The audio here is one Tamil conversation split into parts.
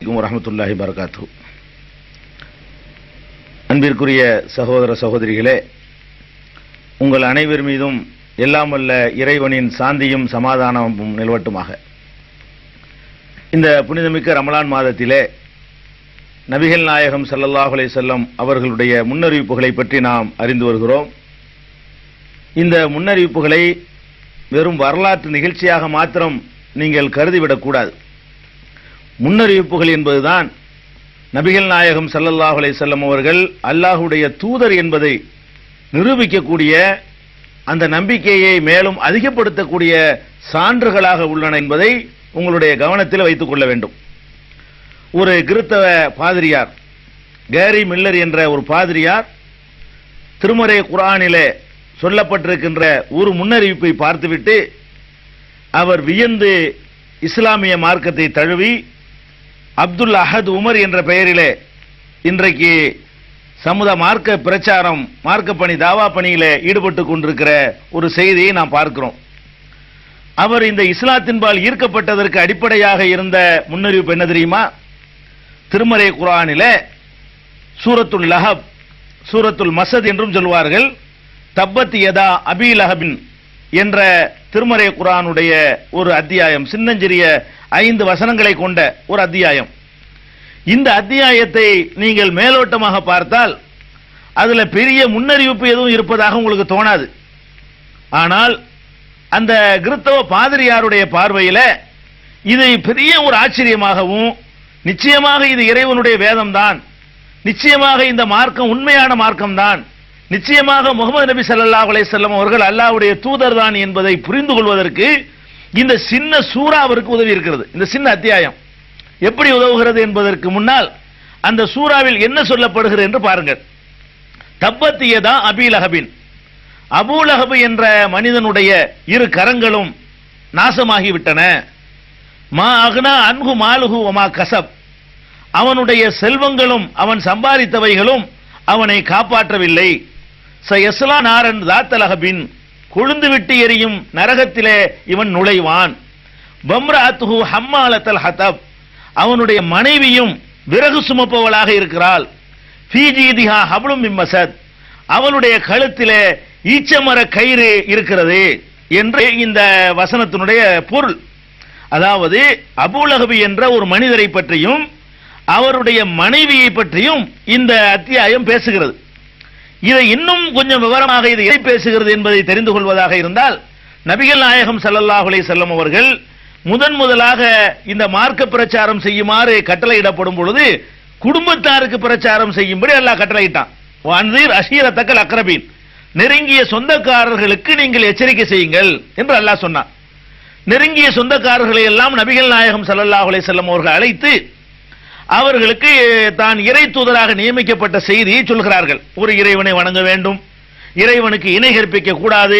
வரஹ்மத்துல்லாஹி வபரகாத்துஹு. அன்பிற்குரிய சகோதர சகோதரிகளே, உங்கள் அனைவர் மீதும் எல்லாம் வல்ல இறைவனின் சாந்தியும் சமாதானமும் நிலவட்டுமாக. இந்த புனிதமிக்க ரமலான் மாதத்திலே நபிகள் நாயகம் ஸல்லல்லாஹு அலைஹி வஸல்லம் அவர்களுடைய முன்னறிவிப்புகளை பற்றி நாம் அறிந்து வருகிறோம். இந்த முன்னறிவிப்புகளை வெறும் வரலாற்று நிகழ்ச்சியாக மாத்திரம் நீங்கள் கருதிவிடக்கூடாது. முன்னறிவிப்புகள் என்பதுதான் நபிகள் நாயகம் ஸல்லல்லாஹு அலைஹி வஸல்லம் அவர்கள் அல்லாஹ்வுடைய தூதர் என்பதை நிரூபிக்கக்கூடிய, அந்த நம்பிக்கையை மேலும் அதிகப்படுத்தக்கூடிய சான்றுகளாக உள்ளன என்பதை உங்களுடைய கவனத்தில் வைத்துக் கொள்ள வேண்டும். ஒரு கிறிஸ்தவ பாதிரியார், கேரி மில்லர் என்ற ஒரு பாதிரியார், திருமறை குர்ஆனிலே சொல்லப்பட்டிருக்கின்ற ஒரு முன்னறிவிப்பை பார்த்துவிட்டு அவர் வியந்து இஸ்லாமிய மார்க்கத்தை தழுவி அப்துல் அஹத் உமர் என்ற பெயரிலே இன்றைக்கு மார்க்க பிரச்சாரம், மார்க்க பணி, தாவா பணியிலே ஈடுபட்டு கொண்டிருக்கிற ஒரு செய்தியை நாம் பார்க்கிறோம். அவர் இந்த இஸ்லாத்தின்பால் ஈர்க்கப்பட்டதற்கு அடிப்படையாக இருந்த முன்னறிவிப்பு என்ன தெரியுமா? திருமறை குர்ஆனிலே சூரத்துல் லஹப், சூரத்துல் மஸத் என்றும் சொல்வார்கள், தப்பத் யதா அபீ லஹபின் என்ற திருமறை குர்ஆனுடைய ஒரு அத்தியாயம், சின்னஞ்சிறிய 5 வசனங்களை கொண்ட ஒரு அத்தியாயம். இந்த அத்தியாயத்தை நீங்கள் மேலோட்டமாக பார்த்தால் அதுல பெரிய முன்னறிவிப்பு எதுவும் இருப்பதாக உங்களுக்கு தோணாது. ஆனால் அந்த கிறிஸ்தவ பாதிரியாருடைய பார்வையில இது பெரிய ஒரு ஆச்சரியமாகவும், நிச்சயமாக இது இறைவனுடைய வேதம்தான், நிச்சயமாக இந்த மார்க்கம் உண்மையான மார்க்கம்தான், நிச்சயமாக முகமது நபி ஸல்லல்லாஹு அலைஹி வஸல்லம் அவர்கள் அல்லாஹ்வுடைய தூதர் தான் என்பதை புரிந்து கொள்வதற்கு இந்த சின்ன சூரா அவருக்கு உதவி இருக்கிறது. இந்த சின்ன அத்தியாயம் எப்படி உதவுகிறது என்பதற்கு முன்னால் அந்த சூராவில் என்ன சொல்லப்படுகிறது என்று பாருங்கள். தப்பத் யதா அபீ லஹபின், அபூ லஹப் என்ற மனிதனுடைய 2 கரங்களும் நாசமாகிவிட்டன. மா அக்னா அன்ஹு மாலுஹு வமா கஸப், அவனுடைய செல்வங்களும் அவன் சம்பாதித்தவைகளும் அவனை காப்பாற்றவில்லை. சயஸ்லா நாரன் தாத்த லஹபின், கொழுந்து விட்டு எரியும் நரகத்திலே இவன் நுழைவான். பம்ரஅத்துஹு ஹம்மாலத்தல் ஹதப், அவனுடைய மனைவியும் விறகு சுமப்பவளாக இருக்கிறாள். ஃபீ ஜீதிஹா ஹப்லும் மின் மஸத், அவனுடைய கழுத்திலே ஈச்சமர கயிறு இருக்கிறது என்று இந்த வசனத்தினுடைய பொருள். அதாவது அபூ லஹப் என்ற ஒரு மனிதரை பற்றியும் அவருடைய மனைவியை பற்றியும் இந்த அத்தியாயம் பேசுகிறது. இதை இன்னும் கொஞ்சம் விவரமாக இது எதை பேசுகிறது என்பதை தெரிந்து கொள்வதாக இருந்தால், நபிகள் நாயகம் ஸல்லல்லாஹு அலைஹி வஸல்லம் அவர்கள் முதலாக இந்த மார்க்க பிரச்சாரம் செய்யுமாறு கட்டளையிடப்படும் பொழுது குடும்பத்தாருக்கு பிரச்சாரம் செய்யும்படி அல்லாஹ் கட்டளையிட்டான். வன்தீர் அஷீரத்தக்கல் அக்ரபீன், நெருங்கிய சொந்தக்காரர்களுக்கு நீங்கள் எச்சரிக்கை செய்யுங்கள் என்று அல்லாஹ் சொன்னான். நெருங்கிய சொந்தக்காரர்களை எல்லாம் நபிகள் நாயகம் ஸல்லல்லாஹு அலைஹி வஸல்லம் அவர்கள் அழைத்து அவர்களுக்கு தான் இறை தூதராக நியமிக்கப்பட்ட செய்தியை சொல்கிறார்கள். ஒரு இறைவனை வணங்க வேண்டும், இறைவனுக்கு இணை கற்பிக்க கூடாது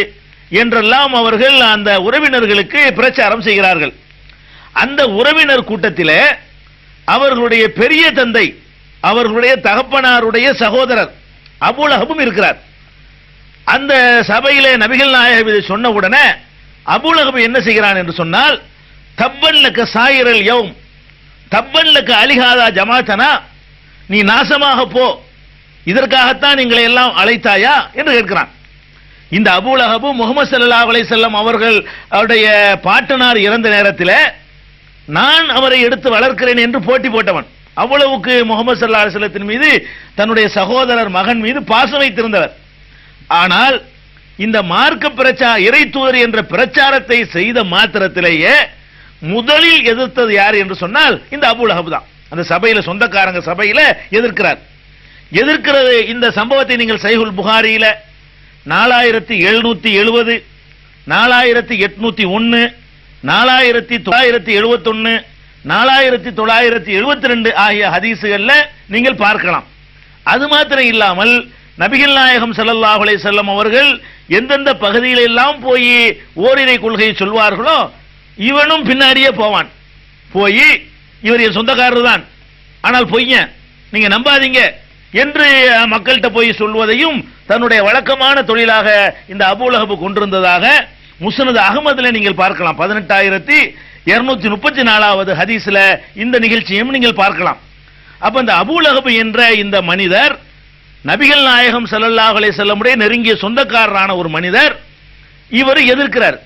என்றெல்லாம் அவர்கள் அந்த உறவினர்களுக்கு பிரச்சாரம் செய்கிறார்கள். அந்த உறவினர் கூட்டத்தில் அவர்களுடைய பெரிய தந்தை, அவர்களுடைய தகப்பனாருடைய சகோதரர் அபூ லஹபும் இருக்கிறார். அந்த சபையிலே நபிகள் நாயகம் இதை சொன்ன உடனே அபூ லஹப் என்ன செய்கிறான் என்று சொன்னால், தப்பன் லக்க சாயிரல் யௌம், தப்பன் லக்க அலிஹாதா ஜமாத்தனா, நீ நாசமாக போ, இதற்காகத்தான் நீங்களை எல்லாம் அழைத்தாயா என்று கேட்கிறான். இந்த அபூ லஹப் முஹம்மது ஸல்லல்லாஹு அலைஹி வஸல்லம் அவர்களுடைய பாட்டனார் இறந்த நேரத்தில் நான் அவரை எடுத்து வளர்க்கிறேன் என்று போட்டி போட்டவன். அவ்வளவுக்கு முஹம்மது ஸல்லல்லாஹு அலைஹி வஸல்லத்தின் மீது, தன்னுடைய சகோதரர் மகன் மீது பாசம் வைத்திருந்தவர். ஆனால் இந்த மார்க்க இறை தூதர் என்ற பிரச்சாரத்தை செய்த மாத்திரத்திலேயே முதலில் எதிர்த்தது யார் என்று சொன்னால் இந்த அபூ லஹப் தான். அந்த சபையில, சொந்தக்காரங்க சபையில எதிர்க்கிறார். எதிர்க்கிறது இந்த சம்பவத்தை நீங்கள் சஹீஹுல் புகாரியில 4770, 4801, 4971, 4972 ஆகிய ஹதீசுகள்ல நீங்கள் பார்க்கலாம். அது மாத்திரம் இல்லாமல் நபிகள் நாயகம் ஸல்லல்லாஹு அலைஹி வஸல்லம் அவர்கள் எந்தெந்த பகுதியில் எல்லாம் போய் ஓரிரை கொள்கையை சொல்வார்களோ இவனும் பின்னாடியே போவான். போய் இவர் என் சொந்தக்காரர் தான், ஆனால் பொய்யன், நீங்க நம்பாதீங்க என்று மக்கள்கிட்ட போய் சொல்வதையும் தன்னுடைய வழக்கமான தொழிலாக இந்த அபூ லஹப் கொண்டிருந்ததாக முஸ்னத் அஹ்மதுல நீங்கள் பார்க்கலாம். 234வது ஹதீஸ்ல இந்த நிகழ்ச்சியும் நீங்கள் பார்க்கலாம். அப்ப இந்த அபூ லஹப் என்ற இந்த மனிதர் நபிகள் நாயகம் ஸல்லல்லாஹு அலைஹி வஸல்லமுடைய நெருங்கிய சொந்தக்காரரான ஒரு மனிதர். இவர் எதிர்க்கிறார்,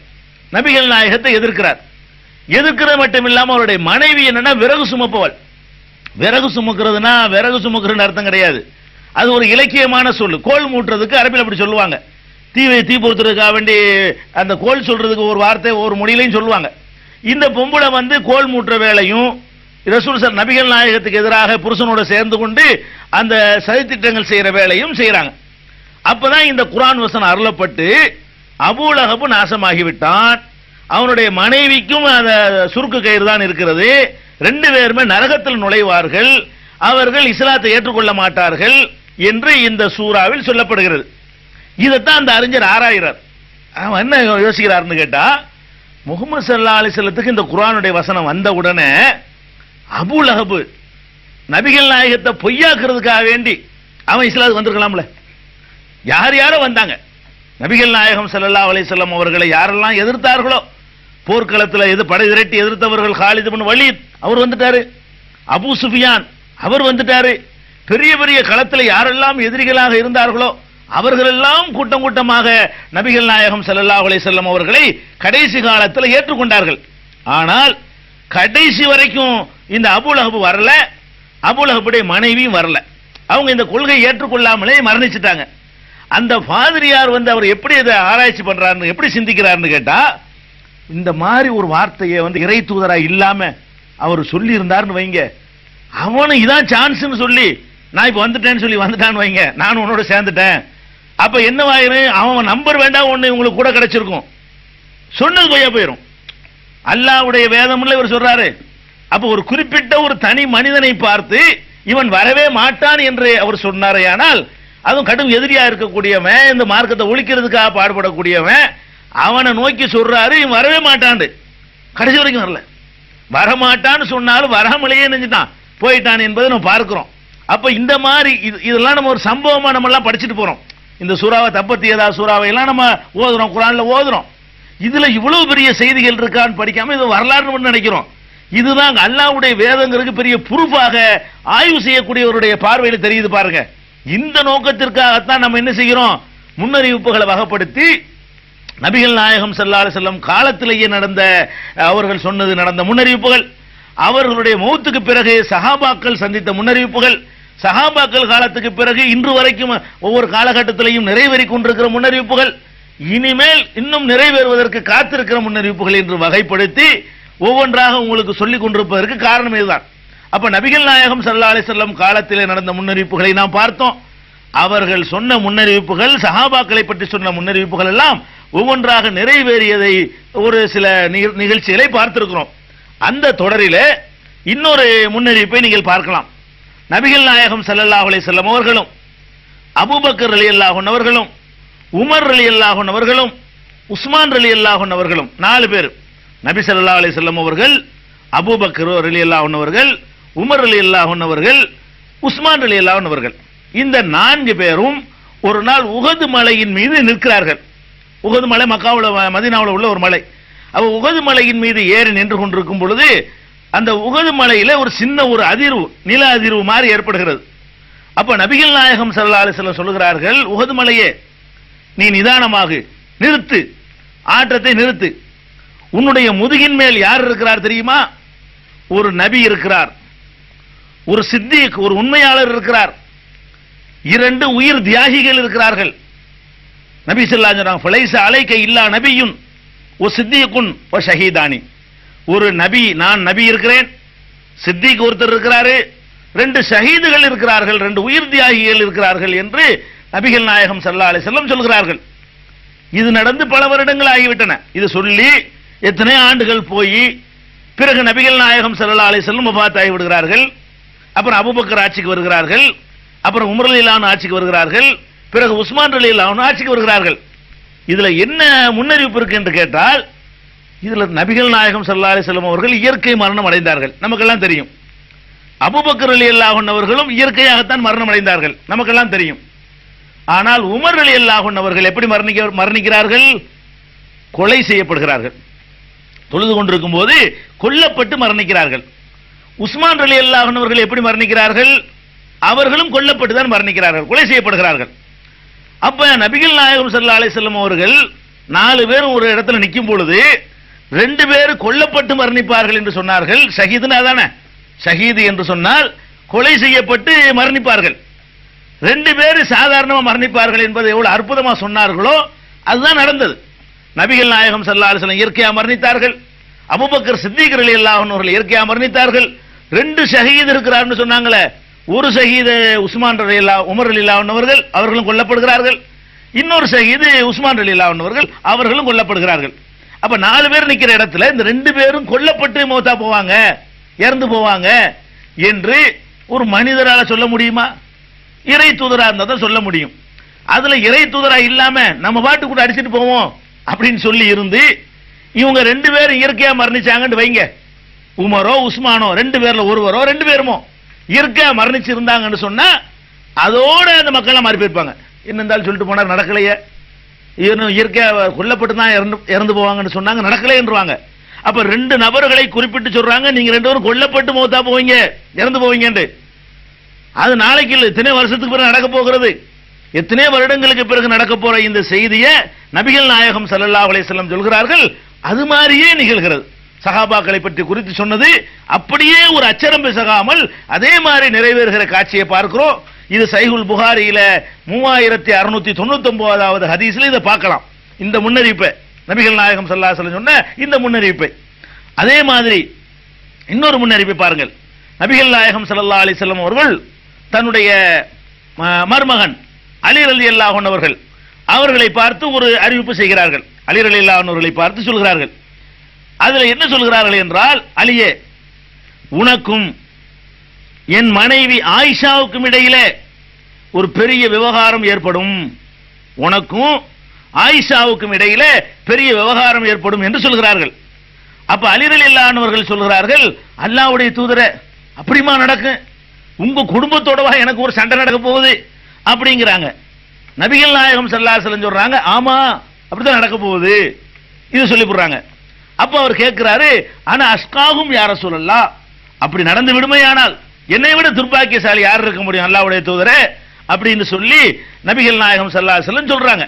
நபிகள் நாயகத்தை எதிர்க்கிறார். எதிர்க்கிறது மட்டும் இல்லாம அவருடைய மனைவி என்னன்னா விறகு சுமப்பவள். விறகு சுமக்கிறதுனா விறகு சுமக்கிறதுன்னு அர்த்தம் கிடையாது, அது ஒரு இலக்கியமான சொல்லு. கோல் மூட்டுறதுக்கு அரபில் அப்படி சொல்லுவாங்க. தீ பொறுத்துறதுக்காக வேண்டி அந்த கோல் சொல்றதுக்கு ஒரு வார்த்தை ஒரு மொழியிலையும் சொல்லுவாங்க. இந்த பொம்பளை கோல் மூட்டுற வேலையும் ரசூல் நபிகள் நாயகத்துக்கு எதிராக புருஷனோட சேர்ந்து கொண்டு அந்த சதித்திட்டங்கள் செய்யற வேலையும் செய்யறாங்க. அப்பதான் இந்த குர்ஆன் வசனம் அருளப்பட்டு அபூ லஹப் நாசமாகிவிட்டான், அவனுடைய மனைவிக்கும் அந்த சுருக்கு கயிறு தான் இருக்கிறது, ரெண்டு பேருமே நரகத்தில் நுழைவார்கள், அவர்கள் இஸ்லாத்தை ஏற்றுக்கொள்ள மாட்டார்கள் என்று இந்த சூறாவில் சொல்லப்படுகிறது. இதைத்தான் அந்த அறிஞர் ஆராய்கிறார். அவன் என்ன யோசிக்கிறார்னு கேட்டா, முஹம்மது ஸல்லல்லாஹு அலைஹி வஸல்லத்துக்கு இந்த குர்ஆனுடைய வசனம் வந்த உடனே அபூ லஹப் நபிகள் நாயகத்தை பொய்யாக்குறதுக்காக வேண்டி அவன் இஸ்லாத்துக்கு வந்திருக்கலாம்ல. யார் யாரோ வந்தாங்க, நபிகள் நாயகம் ஸல்லல்லாஹு அலைஹி வஸல்லம் அவர்களை யாரெல்லாம் எதிர்த்தார்களோ, போர்க்களத்தில் படை திரட்டி எதிர்த்தவர்கள், காலித் இப்னு வலீத் அவர் வந்துட்டாரு, அபூ சுஃபியான் அவர் வந்துட்டாரு, பெரிய பெரிய களத்தில் யாரெல்லாம் எதிரிகளாக இருந்தார்களோ அவர்கள் எல்லாம் கூட்டம் கூட்டமாக நபிகள் நாயகம் ஸல்லல்லாஹு அலைஹி வஸல்லம் அவர்களை கடைசி காலத்தில் ஏற்றுக்கொண்டார்கள். ஆனால் கடைசி வரைக்கும் இந்த அபூ லஹப் வரல, அபூ லஹபுடைய மனைவியும் வரல. அவங்க இந்த கொள்கை ஏற்றுக்கொள்ளாமலே மரணிச்சிட்டாங்க. அந்த பாதிரியார் அவர் எப்படி இதை ஆராய்ச்சி பண்றாருன்னு, எப்படி சிந்திக்கிறாருன்னு கேட்டா, இந்த மாதிரி ஒரு வார்த்தையை இறை தூதரா இல்லாம அவர் சொல்லி இருந்தாருன்னு வைங்க, அவனும் இதான் சான்ஸ்னு சொல்லி நான் இப்ப வந்துட்டேன்னு சொல்லி வந்துட்டான்னு வைங்க, நான் உன்னோட சேர்ந்துட்டேன், அப்ப என்னவாயிரும், அவன் நம்பர் வேண்டாம் ஒண்ணு உங்களுக்கு கூட கிடைச்சிருக்கும், சொன்னது பொய்யா போயிரும். அல்லாஹ்வுடைய வேதம்ல இவர் சொல்றாரு. அப்ப ஒரு குறிப்பிட்ட ஒரு தனி மனிதனை பார்த்து இவன் வரவே மாட்டான் என்று அவர் சொன்னாரேயானால், அதுவும் கடும் எதிரியா இருக்கக்கூடியவன், இந்த மார்க்கத்தை ஒழிக்கிறதுக்காக பாடுபடக்கூடியவன், அவனை நோக்கி சொல்றாரு இவன் வரவே மாட்டான், கடைசி வரைக்கும் வரல. வரமாட்டான்னு சொன்னாலும் வராமலேயே நினைஞ்சிட்டான், போயிட்டான் என்பதை நம்ம பார்க்கிறோம். அப்ப இந்த மாதிரி இதெல்லாம் நம்ம ஒரு சம்பவமா நம்ம எல்லாம் படிச்சுட்டு போறோம். இந்த சூறாவை தப்பத்தியதா சூறாவை எல்லாம் நம்ம ஓதுறோம், குர்ஆன்ல ஓதுறோம். இதுல இவ்வளவு பெரிய செய்திகள் இருக்கான்னு படிக்காம இது வரலாறுன்னு நினைக்கிறோம். இதுதான் அல்லாஹ்வுடைய வேதங்களுக்கு பெரிய ப்ரூஃபாக ஆய்வு செய்யக்கூடியவருடைய பார்வையில் தெரியுது பாருங்க. இந்த நோக்கத்திற்காகத்தான் நம்ம என்ன செய்கிறோம், முன்னறிவிப்புகளை வகைப்படுத்தி நபிகள் நாயகம் ஸல்லல்லாஹு அலைஹி வஸல்லம் காலத்திலேயே நடந்த, அவர்கள் சொன்னது நடந்த முன்னறிவிப்புகள், அவர்களுடைய மௌத்துக்கு பிறகு சஹாபாக்கள் சந்தித்த முன்னறிவிப்புகள், சஹாபாக்கள் காலத்துக்கு பிறகு இன்று வரைக்கும் ஒவ்வொரு காலகட்டத்திலையும் நிறைவேறிக் கொண்டிருக்கிற முன்னறிவிப்புகள், இனிமேல் இன்னும் நிறைவேறுவதற்கு காத்திருக்கிற முன்னறிவிப்புகள் என்று வகைப்படுத்தி ஒவ்வொன்றாக உங்களுக்கு சொல்லிக் கொண்டிருப்பதற்கு காரணம் இதுதான். அப்ப நபிகள் நாயகம் ஸல்லல்லாஹு அலைஹி வஸல்லம் காலத்திலே நடந்த முன்னறிவிப்புகளை நாம் பார்த்தோம். அவர்கள் சொன்ன முன்னறிவிப்புகள், சஹாபாக்களை பற்றி சொன்ன முன்னறிவிப்புகள் எல்லாம் ஒவ்வொன்றாக நிறைவேறியதை ஒரு சில நிகழ்ச்சிகளை பார்த்திருக்கிறோம். அந்த தொடரிலே இன்னொரு முன்னறிவிப்பை நீங்கள் பார்க்கலாம். நபிகள் நாயகம் ஸல்லல்லாஹு அலைஹி வஸல்லம் அவர்களும் அபூபக்கர் ரலியல்லாஹு அன்ஹு அவர்களும் உமர் ரலியல்லாஹு அன்ஹு அவர்களும் உஸ்மான் ரலியல்லாஹு அன்ஹு அவர்களும் 4 பேர், நபி ஸல்லல்லாஹு அலைஹி வஸல்லம் அவர்கள், அபூபக்கர் ரலியல்லாஹு அன்ஹு அவர்கள், உமர் ரலியல்லாஹு அன்ஹு அவர்கள், உஸ்மான் ரலியல்லாஹு அன்ஹு அவர்கள், இந்த 4 பேரும் ஒரு நாள் உஹது மலையின் மீது நிற்கிறார்கள். உஹது மலை மக்காவுல மதீனாவுல உள்ள ஒரு மலை. அவ உஹது மலையின் மீது ஏறி நின்று கொண்டிருக்கும் பொழுது அந்த உஹது மலையில ஒரு சின்ன ஒரு அதிர்வு, நில அதிர்வு மாதிரி ஏற்படுகிறது. அப்ப நபிகள் நாயகம் ஸல்லல்லாஹு அலைஹி வஸல்லம் சொல்கிறார்கள், உஹது மலையே நீ நிதானமாக நிறுத்து, ஆட்டத்தை நிறுத்து, உன்னுடைய முதுகின் மேல் யார் இருக்கிறார் தெரியுமா? ஒரு நபி இருக்கிறார், ஒரு சித்திக், ஒரு உண்மையாளர் இருக்கிறார், 2 உயிர் தியாகிகள் இருக்கிறார்கள். நபி ஸல்லல்லாஹு அலைஹி வஸல்லம் ஃபலைஸ அலைக இல்லா நபியுன் வ சித்திகுன் வ ஷஹீதானி, ஒரு நபி, நான் நபி இருக்கிறேன், சித்திக் ஒருத்தர் இருக்கிறாரு, 2 ஷஹீதுகள் இருக்கிறார்கள், 2 உயிர் தியாகிகள் இருக்கிறார்கள் என்று நபிகள் நாயகம் ஸல்லல்லாஹு அலைஹி வஸல்லம் சொல்கிறார்கள். இது நடந்து பல வருடங்கள் ஆகிவிட்டன. இது சொல்லி எத்தனை ஆண்டுகள் போய் பிறகு நபிகள் நாயகம் ஸல்லல்லாஹு அலைஹி வஸல்லம் வஃபாத் ஆகி விடுகிறார்கள். அப்புறம் அபூபக்கர் ஆட்சிக்கு வருகிறார்கள், அப்புறம் உமர் ரலியல்லாஹு அன்ஹு ஆட்சிக்கு வருகிறார்கள், பிறகு உஸ்மான் ரலியல்லாஹு அன்ஹு ஆட்சிக்கு வருகிறார்கள். இதுல என்ன முன்னறிவிப்பு இருக்கு என்று கேட்டால், இதுல நபிகள் நாயகம் ஸல்லல்லாஹு அலைஹி வஸல்லம் அவர்கள் இயற்கை மரணம் அடைந்தார்கள், நமக்கெல்லாம் தெரியும். அபூபக்கர் ரலியல்லாஹு அன்ஹு அவர்களும் இயற்கையாகத்தான் மரணம் அடைந்தார்கள், நமக்கெல்லாம் தெரியும். ஆனால் உமர் ரலியல்லாஹு அன்ஹு அவர்கள் எப்படி மரணிக்கிறார்கள்? கொலை செய்யப்படுகிறார்கள். தொழுது கொண்டிருக்கும் போது கொல்லப்பட்டு மரணிக்கிறார்கள். உஸ்மான் ரலியல்லாஹு அன்ஹு அவர்கள் எப்படி மரணிக்கிறார்கள்? அவர்களும் கொல்லப்பட்டு தான் மரணிக்கிறார்கள், கொலை செய்யப்படுகிறார்கள். அப்ப நபிகள் நாயகம் ஸல்லல்லாஹு அலைஹி வஸல்லம் அவர்கள் 4 பேரும் ஒரு இடத்துல நிற்கும் பொழுது 2 பேர் கொல்லப்பட்டு மரணிப்பார்கள் என்று சொன்னார்கள். ஷஹீதுனா அதானே, ஷஹீது என்று சொன்னால் கொலை செய்யப்பட்டு மரணிப்பார்கள். 2 பேர் சாதாரணமா மரணிப்பார்கள் என்பதை எவ்வளவு அற்புதமா சொன்னார்களோ அதுதான் நடந்தது. நபிகள் நாயகம் ஸல்லல்லாஹு அலைஹி வஸல்லம் இயற்கையா மரணித்தார்கள். அபூபக்கர் சித்திக் ரலியல்லாஹு அன்ஹு அவர்கள் இயற்கையா மரணித்தார்கள். 2 ஷஹீத் இருக்கிறார்னு சொன்னாங்களே, ஒரு ஷஹீத் உஸ்மான் ரலியல்லாஹு உமர் ரலியல்லாஹு அன்ஹு அவர்கள், அவர்களும் கொல்லப்படுகிறார்கள். இன்னொரு ஷஹீத் உஸ்மான் ரலியல்லாஹு அன்ஹு அவர்கள், அவர்களும் கொல்லப்படுகிறார்கள். அப்ப 4 பேர் நிக்கிற இடத்துல இந்த 2 பேரும் கொல்லப்பட்டு மௌத்தா போவாங்க, இறந்து போவாங்க என்று ஒரு மனிதரால சொல்ல முடியுமா? இறை தூதரா இருந்தா தான் சொல்ல முடியும். அதுல இறை தூதரா இல்லாம நம்ம பாட்டு கூட அடிச்சிட்டு போவோம் அப்படின்னு சொல்லி இருந்து இவங்க 2 பேரும் இயற்கையா மரணிச்சாங்கன்னு வைங்க, உமரோ உஸ்மானோ 2 பேர்ல ஒருவரோ 2 பேருமோ இயற்கையா மரணிச்சு இருந்தாங்கன்னு சொன்னா அதோட அந்த மக்கள் மாறி போயிருப்பாங்க. என்னந்தாலும் சொல்லிட்டு போனார், நடக்கலையே, இயற்கையா கொல்லப்பட்டு தான் இறந்து போவாங்கன்னு சொன்னாங்க, நடக்கலைன்றுவாங்க. அப்ப 2 நபர்களை குறிப்பிட்டு சொல்றாங்க, நீங்க 2 பேரும் கொல்லப்பட்டு மௌத்தா போவீங்க, இறந்து போவீங்க. அது நாளைக்கு இல்லை, எத்தனை வருஷத்துக்கு பிறகு நடக்க போகிறது, எத்தனை வருடங்களுக்கு பிறகு நடக்க போற இந்த செய்தியை நபிகள் நாயகம் ஸல்லல்லாஹு அலைஹி வஸல்லம் சொல்கிறார்கள். அது மாதிரியே நிகழ்கிறது. சஹாபாக்களை பற்றி குறித்து சொன்னது அப்படியே ஒரு அச்சரம் பிசகாமல் அதே மாதிரி நிறைவேறுகிற காட்சியை பார்க்கிறோம். இது சஹீஹுல் புகாரியில 3699வது ஹதீஸ்ல இதை பார்க்கலாம். இந்த முன்னறிவிப்பை நபிகள் நாயகம் ஸல்லல்லாஹு அலைஹி வஸல்லம் சொன்ன இந்த முன்னறிவிப்பை. அதே மாதிரி இன்னொரு முன்னறிவிப்பை பாருங்கள். நபிகள் நாயகம் ஸல்லல்லாஹு அலைஹி வஸல்லம் அவர்கள் தன்னுடைய மருமகன் அலி ரலியல்லாஹு அன்ஹு அவர்களை பார்த்து ஒரு அறிவிப்பு செய்கிறார்கள். அலி ரலியல்லாஹு அன்ஹு அவர்களை பார்த்து சொல்கிறார்கள். அதுல என்ன சொல்கிறார்கள் என்றால், அலியே, உனக்கும் என் மனைவி ஆயிஷாவுக்கும் இடையிலே ஒரு பெரிய விவகாரம் ஏற்படும், உனக்கும் ஆயிஷாவுக்கும் இடையிலே பெரிய விவகாரம் ஏற்படும் என்று சொல்கிறார்கள். அப்ப அலி ரலியல்லாஹு அன்ஹு அவர்கள் சொல்கிறார்கள், அல்லாஹ்வுடைய தூதரே, அப்படிமா நடக்கும்? உங்க குடும்பத்தோடவா எனக்கு ஒரு சண்டை நடக்க போகுது அப்படிங்கிறாங்க. நபிகள் நாயகம் ஸல்லல்லாஹு அலைஹி வஸல்லம் சொல்றாங்க, ஆமா அப்படிதான் நடக்க போகுது, இது சொல்லி போடுறாங்க. அப்ப அவர் கேட்கிறாரு, ஆனா அஸ்காகும் யா ரசூலல்லாஹ், அப்படி நடந்து விடுமையானால் என்னை விட துர்பாக்கியசாலி யார் இருக்க முடியும் அல்லாஹ்வுடைய தூதரே அப்படின்னு சொல்லி நபிகள் நாயகம் ஸல்லல்லாஹு அலைஹி வஸல்லம் சொல்றாங்க.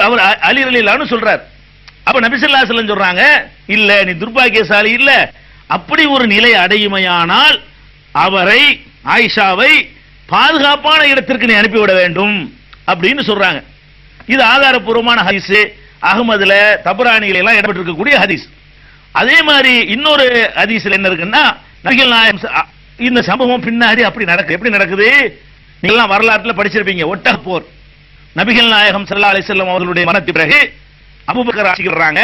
அவர் அலி ரலியல்லாஹு அன்ஹு சொல்றார். அப்ப நபி ஸல்லல்லாஹு அலைஹி வஸல்லம் சொல்றாங்க, இல்ல நீ துர்பாக்கியசாலி இல்ல, அப்படி ஒரு நிலை அடையுமையானால் அவரை ஆயிஷாவை பாதுகாப்பான இடத்திற்கு நீ அனுப்பிவிட வேண்டும் அப்படின்னு சொல்றாங்க. இது ஆதாரப்பூர்வமான ஹதீஸ், அஹ்மதுல தபரானில எல்லாம் இடம்பெற்றிருக்கக்கூடிய ஹதீஸ். அதே மாதிரி இன்னொரு ஹதீஸ்ல என்ன இருக்குன்னா, நபிகள் நாயகம் இந்த சம்பவம் பின்னாடி அப்படி நடக்குது. எப்படி நடக்குது? நீங்க வரலாற்றுல படிச்சிருப்பீங்க. ஒட்டக போர். நபிகள் நாயகம் ஸல்லல்லாஹு அலைஹி வஸல்லம் அவர்களுடைய மரணத்துக்கு பிறகு அபூபக்கர் ஆட்சிக்கு வர்றாங்க,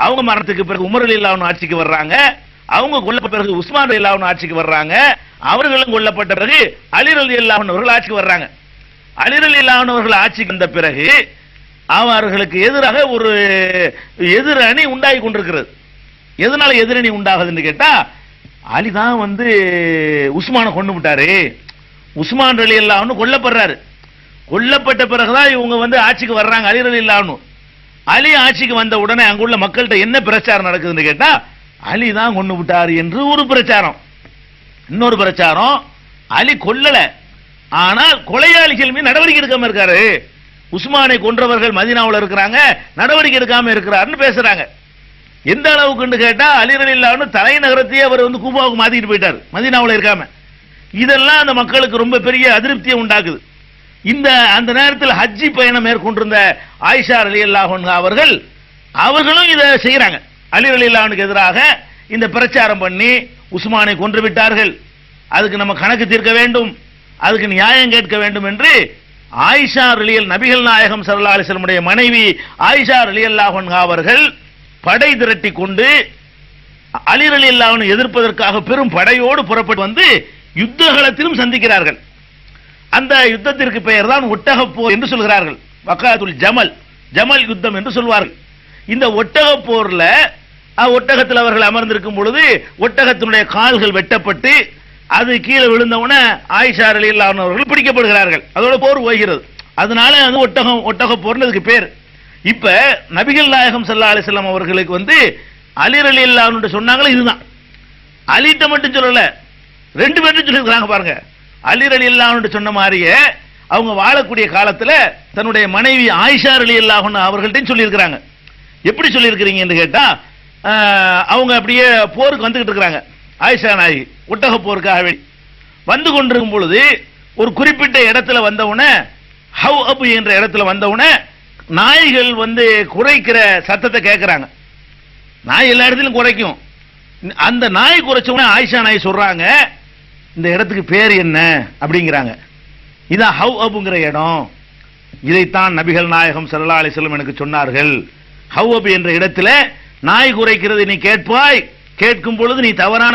அவங்க மரணத்துக்கு பிறகு உமர் ரலியல்லாஹு அன்ஹு ஆட்சிக்கு வர்றாங்க, அவங்க கொல்லப்பட்ட பிறகு உஸ்மான் ரலியல்லாஹு அன்ஹு ஆட்சிக்கு வர்றாங்க, அவர்களும் கொல்லப்பட்ட பிறகு அலி ரலியல்லாஹு அன்ஹு அவர்கள் ஆட்சிக்கு வர்றாங்க. அலி ரலியல்லாஹு அன்ஹு அவர்கள் ஆட்சிக்கு வந்த பிறகு அவர்களுக்கு எதிராக ஒரு எதிரணி உண்டாகி கொண்டிருக்கிறது. எதனால எதிரணி உண்டாகுதுன்னு கேட்டா, அலி தான் உஸ்மானை கொண்டு விட்டாரு, உஸ்மான் ரலியல்லாஹு அன்ஹு கொல்லப்படுறாரு. கொல்லப்பட்ட பிறகுதான் இவங்க ஆட்சிக்கு வர்றாங்க அலி ரலியல்லாஹு அன்ஹு. அலி ஆட்சிக்கு வந்த உடனே அங்குள்ள மக்கள்கிட்ட என்ன பிரச்சாரம் நடக்குதுன்னு கேட்டா, அலி தான் கொண்டு விட்டாரு என்று ஒரு பிரச்சாரம். இன்னொரு பிரச்சாரம், அலி கொல்லல, ஆனால் கொலையாளிகள் மீது நடவடிக்கை எடுக்காம இருக்காரு, உஸ்மானை கொன்றவர்கள் மதீனாவுல இருக்கிறாங்க, நடவடிக்கை எடுக்காம இருக்கிறாருன்னு பேசுறாங்க. எந்த அளவுக்குன்னு கேட்டா, அலி ரலியல்லாஹு அன்ஹு தலைநகரத்தையே அவர் கூபாவுக்கு மாத்திட்டு போயிட்டார், மதீனாவுல இருக்காம. இதெல்லாம் அந்த மக்களுக்கு ரொம்ப பெரிய அதிருப்தியை உண்டாக்குது. அந்த நேரத்தில் ஹஜ்ஜி பயணம் மேற்கொண்டிருந்த ஆயிஷா ரலியல்லாஹு அன்ஹா அவர்களும் இதை செய்யறாங்க. அலி ரலியல்லாஹு அன்ஹுக்கு எதிராக இந்த பிரச்சாரம் பண்ணி உஸ்மானை கொன்று விட்டார்கள், அதுக்கு நம்ம கணக்கு தீர்க்க வேண்டும், அதுக்கு நியாயம் கேட்க வேண்டும் என்று ஆயிஷா நபிகள் நாயகம் ஸல்லல்லாஹு அலைஹி வஸல்லம் உடைய மனைவி ஆயிஷா ரலியல்லாஹு அன்ஹா அவர்கள் படை திரட்டி கொண்டு அலி ரலியல்லாஹு அன்ஹு எதிர்ப்பதற்காக பெரும் படையோடு புறப்பட்டு யுத்தகளத்திலும் சந்திக்கிறார்கள். அந்த யுத்தத்திற்கு பெயர் தான் ஒட்டகப் போர் என்று சொல்கிறார்கள். வகாத்துல் ஜமல், ஜமல் யுத்தம் என்று சொல்வார்கள். இந்த ஒட்டகப் போர்ல ஒட்டகத்தில் அவர்கள் அமர்ந்திருக்கும் பொழுது ஒட்டகத்தினுடைய கால்கள் வெட்டப்பட்டு அது கீழே விழுந்தவுடனே ஆயிஷா ரலியல்லாஹு அன்ஹா அவர்கள் பிடிக்கப்படுகிறார்கள். அதோட போர் ஓய்கிறது. அதனால ஒட்டக போர்னு அதுக்கு பேர். இப்ப நபிகள் நாயகம் ஸல்லல்லாஹு அலைஹி வஸல்லம் அவர்களுக்கு அலி ரலியல்லாஹு அன்ஹு சொன்னாங்களே இதுதான். அலிட்ட மட்டும் சொல்லல, ரெண்டு பேரும் சொல்லியிருக்காங்க பாருங்க. அலி ரலியல்லாஹு அன்ஹு சொன்ன மாதிரியே அவங்க வாழக்கூடிய காலத்துல தன்னுடைய மனைவி ஆயிஷா ரலியல்லாஹு அன்ஹா அவர்கள்ட்டையும் சொல்லியிருக்கிறாங்க. எப்படி சொல்லியிருக்கிறீங்கன்னு கேட்டா, அவங்க அப்படியே போருக்கு வந்துகிட்டு இருக்கிறாங்க. ஆயிஷா நாயகி ஒட்டக போருக்காக வந்து கொண்டிருக்கும் பொழுது ஒரு குறிப்பிட்ட இடத்துல வந்தவுடனே, ஹவ் அபு என்ற இடத்துல வந்தவுடனே நாய்கள் வந்து குறைக்கிற சத்தத்தை கேட்கிறாங்க. நாய் எல்லா இடத்திலும் குறைக்கும். அந்த நாய் குறைச்சவுடனே ஆயிஷா நாய் சொல்றாங்க, இந்த இடத்துக்கு பேர் என்ன அப்படிங்கிறாங்க. இதான் ஹவ் அபுங்கிற இடம். இதைத்தான் நபிகள் நாயகம் ஸல்லல்லாஹு அலைஹி வஸல்லம் எனக்கு சொன்னார்கள். ஹவ் அபு என்ற இடத்துல நாய் குறைக்கிறது நீ கேட்பாய், கேட்கும் பொழுது நீ தவறான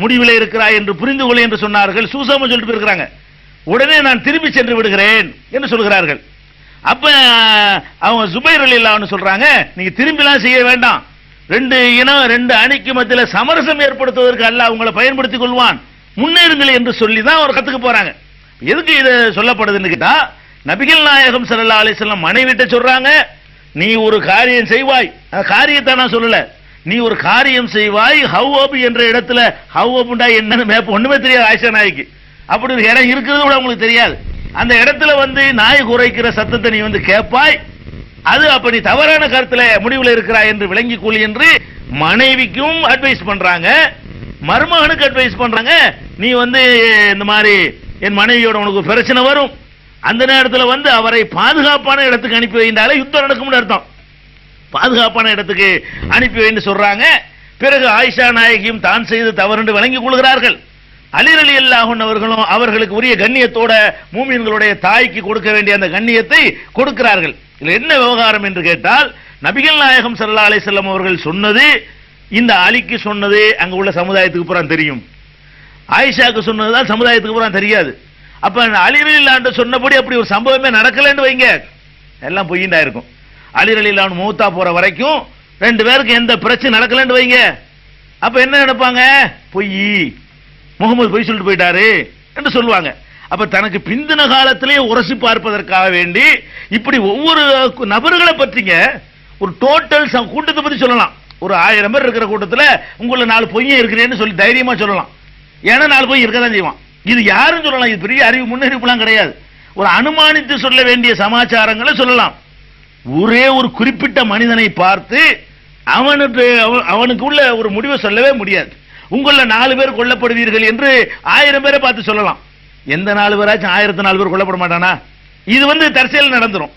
முடிவில் இருக்கிறாய் என்று புரிந்து கொள் என்று சொன்னார்கள். சூசமா சொல்லிட்டு போயிருக்கிறாங்க. உடனே நான் திரும்பி சென்று விடுகிறேன் என்று சொல்கிறார்கள். அப்ப அவங்க ஜுபைர் ரலியல்லாஹு அன்ஹு சொல்றாங்க, நீங்க திரும்பிலாம் செய்ய வேண்டாம், ரெண்டு இனம் ரெண்டு அணிக்கு மத்தியில் சமரசம் ஏற்படுத்துவதற்கு அல்லாஹ் உங்களை பயன்படுத்திக் கொள்வான், முன்னேறுங்கள் என்று சொல்லி தான் ஒரு கத்துக்கு போறாங்க. எதுக்கு இது சொல்லப்படுதுன்னு கேட்டா, நபிகள் நாயகம் ஸல்லல்லாஹு அலைஹி வஸல்லம் மனைவிட்ட சொல்றாங்க, நீ ஒரு காரியம் செய்வாய், காரியத்தை நான் சொல்லல, நீ ஒரு காரியம் செய்வாய், ஹவ் அபு என்ற இடத்துல, ஹவ் அபுண்டா என்னன்னு மேப் ஒண்ணுமே தெரியாது ஆயிஷா நாய்க்கு, அப்படி ஒரு இடம் இருக்கிறது கூட உங்களுக்கு தெரியாது. அந்த இடத்துல வந்து நாய் குறைக்கிற சத்தத்தை நீ வந்து கேட்பாய், அது அப்ப நீ தவறான கருத்துல முடிவில் இருக்கிறாய் என்று விளங்கிக் கொள் என்று மனைவிக்கும் அட்வைஸ் பண்றாங்க, மருமகனுக்கு அட்வைஸ் பண்றாங்க. நீ வந்து இந்த மாதிரி என் மனைவியோட உனக்கு பிரச்சனை வரும், அந்த நேரத்தில் வந்து அவரை பாதுகாப்பான இடத்துக்கு அனுப்பி வைந்தாலே யுத்தம் நடக்கும்னு அர்த்தம். பாதுகாப்பான இடத்துக்கு அனுப்பி வைன்னு சொல்றாங்க. பிறகு ஆயிஷா நாயகியும் தான் செய்து தவறு என்று விளங்கிக் கொள்கிறார்கள். அலி ரலியல்லாஹு அன்ஹு அவர்களும் அவர்களுக்கு உரிய கண்ணியத்தோட மூமின்களுடைய தாய்க்கு கொடுக்க வேண்டிய அந்த கண்ணியத்தை கொடுக்கிறார்கள். இதுல என்ன விவகாரம் என்று கேட்டால், நபிகள் நாயகம் ஸல்லல்லாஹு அலைஹி வஸல்லம் அவர்கள் சொன்னது இந்த அலிக்கு சொன்னது அங்க உள்ள சமுதாயத்துக்கு பூரா தெரியும், ஆயிஷாக்கு சொன்னதுதான் சமுதாயத்துக்கு பூரா தெரியாது. அப்ப அலி ரலியல்லாஹு அன்ஹு சொன்னபடி அப்படி ஒரு சம்பவமே நடக்கலன்னு வைங்க, எல்லாம் பொய்யிண்டா இருக்கும். அலி ரலியல்லாஹு அன்ஹு மௌத்தா போற வரைக்கும் ரெண்டு பேருக்கு எந்த பிரச்சனை நடக்கலன்னு வைங்க, அப்ப என்ன நினைப்பாங்க, பொய், முகமது பொய் சொல்லிட்டு போயிட்டாரு என்று சொல்லுவாங்க. அப்ப தனக்கு பிந்தின காலத்திலே உரசி பார்ப்பதற்காக வேண்டி இப்படி ஒவ்வொரு நபர்களை பற்றிங்க ஒரு டோட்டல் கூட்டத்தை பத்தி சொல்லலாம். ஒரு 1000 பேர் இருக்கிற கூட்டத்தில் உங்களை 4 பொய்யே இருக்கிறேன்னு சொல்லி தைரியமா சொல்லலாம். ஏன்னா 4 பொய் இருக்கதான் செய்வான். இது யாரும் சொல்லலாம், இது பெரிய அறிவு முன்னறிவிப்புலாம் கிடையாது. ஒரு அனுமானித்து சொல்ல வேண்டிய சமாச்சாரங்களை சொல்லலாம். ஒரே ஒரு குறிப்பிட்ட மனிதனை பார்த்து அவனுக்கு உள்ள ஒரு முடிவை சொல்லவே முடியாது. உங்கள 4 பேர் கொல்லப்படுவீர்கள் என்று 1000 பேரை பார்த்து சொல்லலாம். எந்த 4 பேராச்சும் 1004 பேர் கொல்லப்பட மாட்டானா? இது வந்து தற்செயல் நடந்துரும்.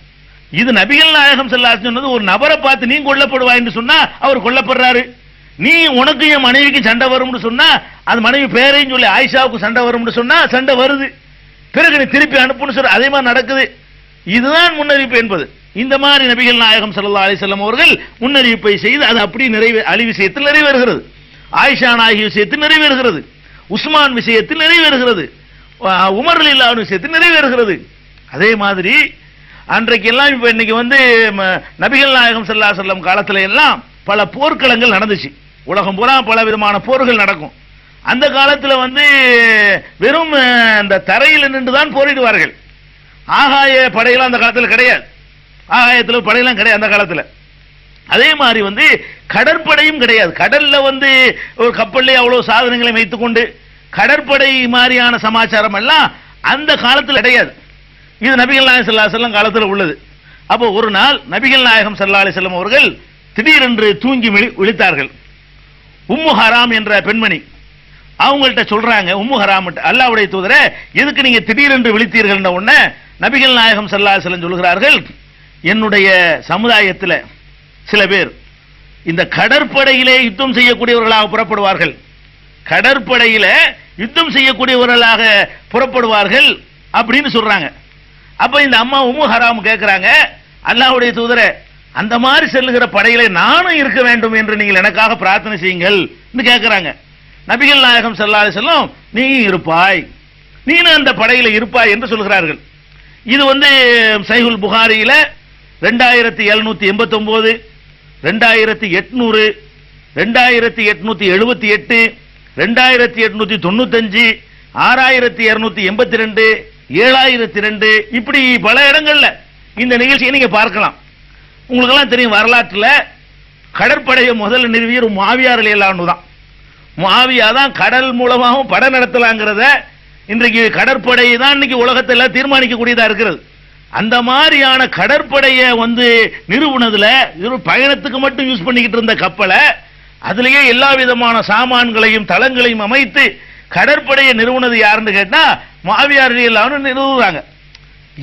இது நபிகள் நாயகம் ஸல்லல்லாஹு அலைஹி வஸல்லம் சொன்னது, ஒரு நபரை பார்த்து நீ கொல்லப்படுவாய் என்று சொன்னா அவர் கொல்லப்படுறாரு. நீ உனக்கு என் மனைவிக்கு சண்டை வரும்னு சொன்னா, அது மனைவி பேரையும் சொல்லி ஆயிஷாவுக்கு சண்டை வரும்னு சொன்னா சண்டை வருது, பிறகு நீ திருப்பி அனுப்புன்னு சொல்ற, அதே மாதிரி நடக்குது. இதுதான் முன்னறிவிப்பு என்பது. இந்த மாதிரி நபிகள் நாயகம் ஸல்லல்லாஹு அலைஹி வஸல்லம் அவர்கள் முன்னறிவிப்பை செய்து அது அப்படி அலி விஷயத்தில் நிறைவேறுகிறது, ஆயிஷா நாயகி விஷயத்தில் நிறைவேறுகிறது, உஸ்மான் விஷயத்தில் நிறைவேறுகிறது, உமர் ரலியல்லாஹு அன்ஹு விஷயத்தில் நிறைவேறுகிறது. அதே மாதிரி அன்றைக்கெல்லாம் இப்ப இன்னைக்கு வந்து நபிகள் நாயகம் ஸல்லல்லாஹு அலைஹி வஸல்லம் காலத்துல எல்லாம் பல போர்க்களங்கள் நடந்துச்சு. உலகம் பூரா பல விதமான போர்கள் நடக்கும். அந்த காலத்துல வந்து வெறும் அந்த தரையில் நின்று தான் போரிடுவார்கள். ஆகாய படையெல்லாம் அந்த காலத்துல கிடையாது, ஆகாயத்தில் படையெல்லாம் கிடையாது அந்த காலத்துல. அதே மாதிரி வந்து கடற்படையும் கிடையாது. கடல்ல வந்து ஒரு கப்பல்ல அவ்வளவு சாதனங்களை வைத்துக் கொண்டு கடற்படை மாதிரியான சமாச்சாரம் எல்லாம் அந்த காலத்தில் கிடையாது. இது நபிகள் நாயகம் ஸல்லல்லாஹு அலைஹி வஸல்லம் காலத்தில் உள்ளது. அப்போ ஒரு நாள் நபிகள் நாயகம் ஸல்லல்லாஹு அலைஹி வஸல்லம் அவர்கள் திடீரென்று தூங்கி விழித்தார்கள். உம்மு ஹராம் என்ற பெண்மணி அவங்கள்ட்ட சொல்றாங்க, உம்மு ஹராம், அல்லாஹ்வுடைய தூதரே எதுக்கு நீங்க திடீரென்று விழித்தீர்கள்? உடனே நபிகள் நாயகம் ஸல்லல்லாஹு அலைஹி வஸல்லம் சொல்கிறார்கள், என்னுடைய சமுதாயத்தில் சில பேர் இந்த கடற்படையிலே யுத்தம் செய்யக்கூடியவர்களாக புறப்படுவார்கள், கடற்படையில யுத்தம் செய்யக்கூடியவர்களாக புறப்படுவார்கள் அப்படின்னு சொல்றாங்க. அப்ப இந்த அம்மா உம்மு ஹராம் கேட்கிறாங்க, அல்லாஹ்வுடைய தூதரே அந்த மாதிரி செல்லுகிற படையிலே நானும் இருக்க வேண்டும் என்று நீங்கள் எனக்காக பிரார்த்தனை செய்யுங்கள் கேட்கிறாங்க. நபிகள் நாயகம் ஸல்லல்லாஹு அலைஹி வஸல்லம் நீ இருப்பாய், நீனும் அந்த படையில இருப்பாய் என்று சொல்கிறார்கள். இது வந்து சஹீஹுல் புகாரியில 2789, 2800, 2878, 2895, 6282, 7002 இப்படி பல இடங்கள்ல இந்த நிகழ்ச்சியை நீங்க பார்க்கலாம். உங்களுக்கு எல்லாம் தெரியும், வரலாற்றுல கடற்படையை முதல்ல நிறுவியர் முஆவியா ரலியல்லாஹு அன்ஹு தான். முஆவியா தான் கடல் மூலமாகவும் படை நடத்தலாங்கிறத இன்றைக்கு கடற்படையை தான் இன்னைக்கு உலகத்தில் தீர்மானிக்கக்கூடியதா இருக்கிறது. அந்த மாதிரியான கடற்படையை நிறுவனதுல பயணத்துக்கு மட்டும் யூஸ் பண்ணிக்கிட்டு இருந்த கப்பலை அதுலயே எல்லா விதமான சாமான்களையும் தளங்களையும் அமைத்து கடற்படையை நிறுவனது யாருன்னு கேட்டா முஆவியா ரலியல்லாஹு அன்ஹு நிறுவுறாங்க.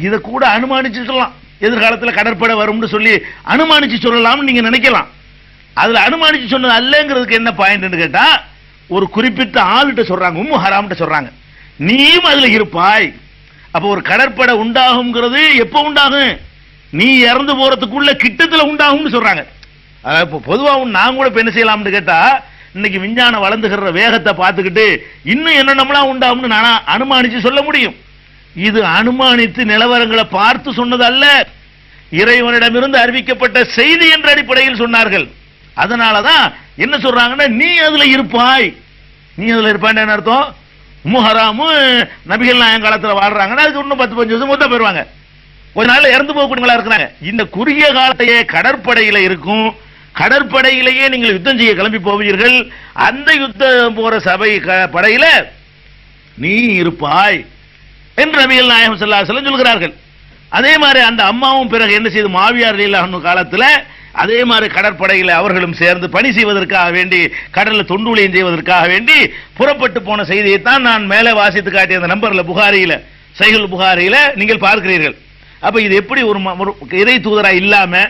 இதை கூட அனுமானிச்சு சொல்லலாம், எதிர்காலத்தில் கடற்படை வரும்னு சொல்லி அனுமானிச்சு சொல்லலாம்னு நீங்க நினைக்கலாம். அதுல அனுமானிச்சு சொன்னது அல்லங்கிறதுக்கு என்ன பாயிண்ட்னு கேட்டா, ஒரு குறிப்பிட்ட ஆளுகிட்ட சொல்றாங்க, உம்மு ஹராம்கிட்ட சொல்றாங்க, நீயும் அதுல இருப்பாய். அப்ப ஒரு கடற்படை உண்டாகும்ங்கிறது எப்ப உண்டாகும்? நீ இறந்து போறதுக்குள்ள கிட்டத்துல உண்டாகும்னு சொல்றாங்க. பொதுவா நான் கூட என்ன செய்யலாம்னு கேட்டா, இன்னைக்கு விஞ்ஞானம் வளர்ந்துகிற வேகத்தை பார்த்துக்கிட்டு இன்னும் என்னென்னலாம் உண்டாகும்னு நானா அனுமானிச்சு சொல்ல முடியும். இது அனுமானித்து நிலவரங்களை பார்த்து சொன்னது அல்ல, இறைவனிடமிருந்து அறிவிக்கப்பட்ட செய்தி என்ற அடிப்படையில் சொன்னார்கள். அதனாலதான் என்ன சொல்றாங்கன்னா, நீ அதுல இருப்பாய். நீ அதுல இருப்பாய் என்ன அர்த்தம்? முஹராமு நபிகள் நாயகம் காலத்தில் வாழ்றாங்கன்னா அதுக்கு இன்னும் 10-15 வருஷம் மொத்தம் போயிருவாங்க, கொஞ்ச நாள்ல இறந்து போகக்கூடியவங்களா இருக்கிறாங்க. இந்த குறுகிய காலத்தையே கடற்படையில இருக்கும், கடற்படையிலேயே நீங்கள் யுத்தம் செய்ய கிளம்பி போவீர்கள். அந்த யுத்தம் போற சபை படையில நீ இருப்பாய் என்று நபிகள் நாயகம் ஸல்லல்லாஹு அலைஹி வஸல்லம் சொல்கிறார்கள். அதே மாதிரி அந்த அம்மாவும் பிறகு என்ன செய்து முஆவியா ரலியல்லாஹு அன்ஹு காலத்தில் அதே மாதிரி கடற்படையில் அவர்களும் சேர்ந்து பணி செய்வதற்காக வேண்டி, கடலில் தொண்டுலியம் செய்வதற்காக வேண்டி புறப்பட்டு போன செய்தியை தான் நான் மேலே வாசித்து காட்டிய அந்த நம்பர்ல புகாரியில, சஹீஹுல் புகாரியில நீங்கள் பார்க்கிறீர்கள். அப்ப இது எப்படி ஒரு இறை தூதரா இல்லாம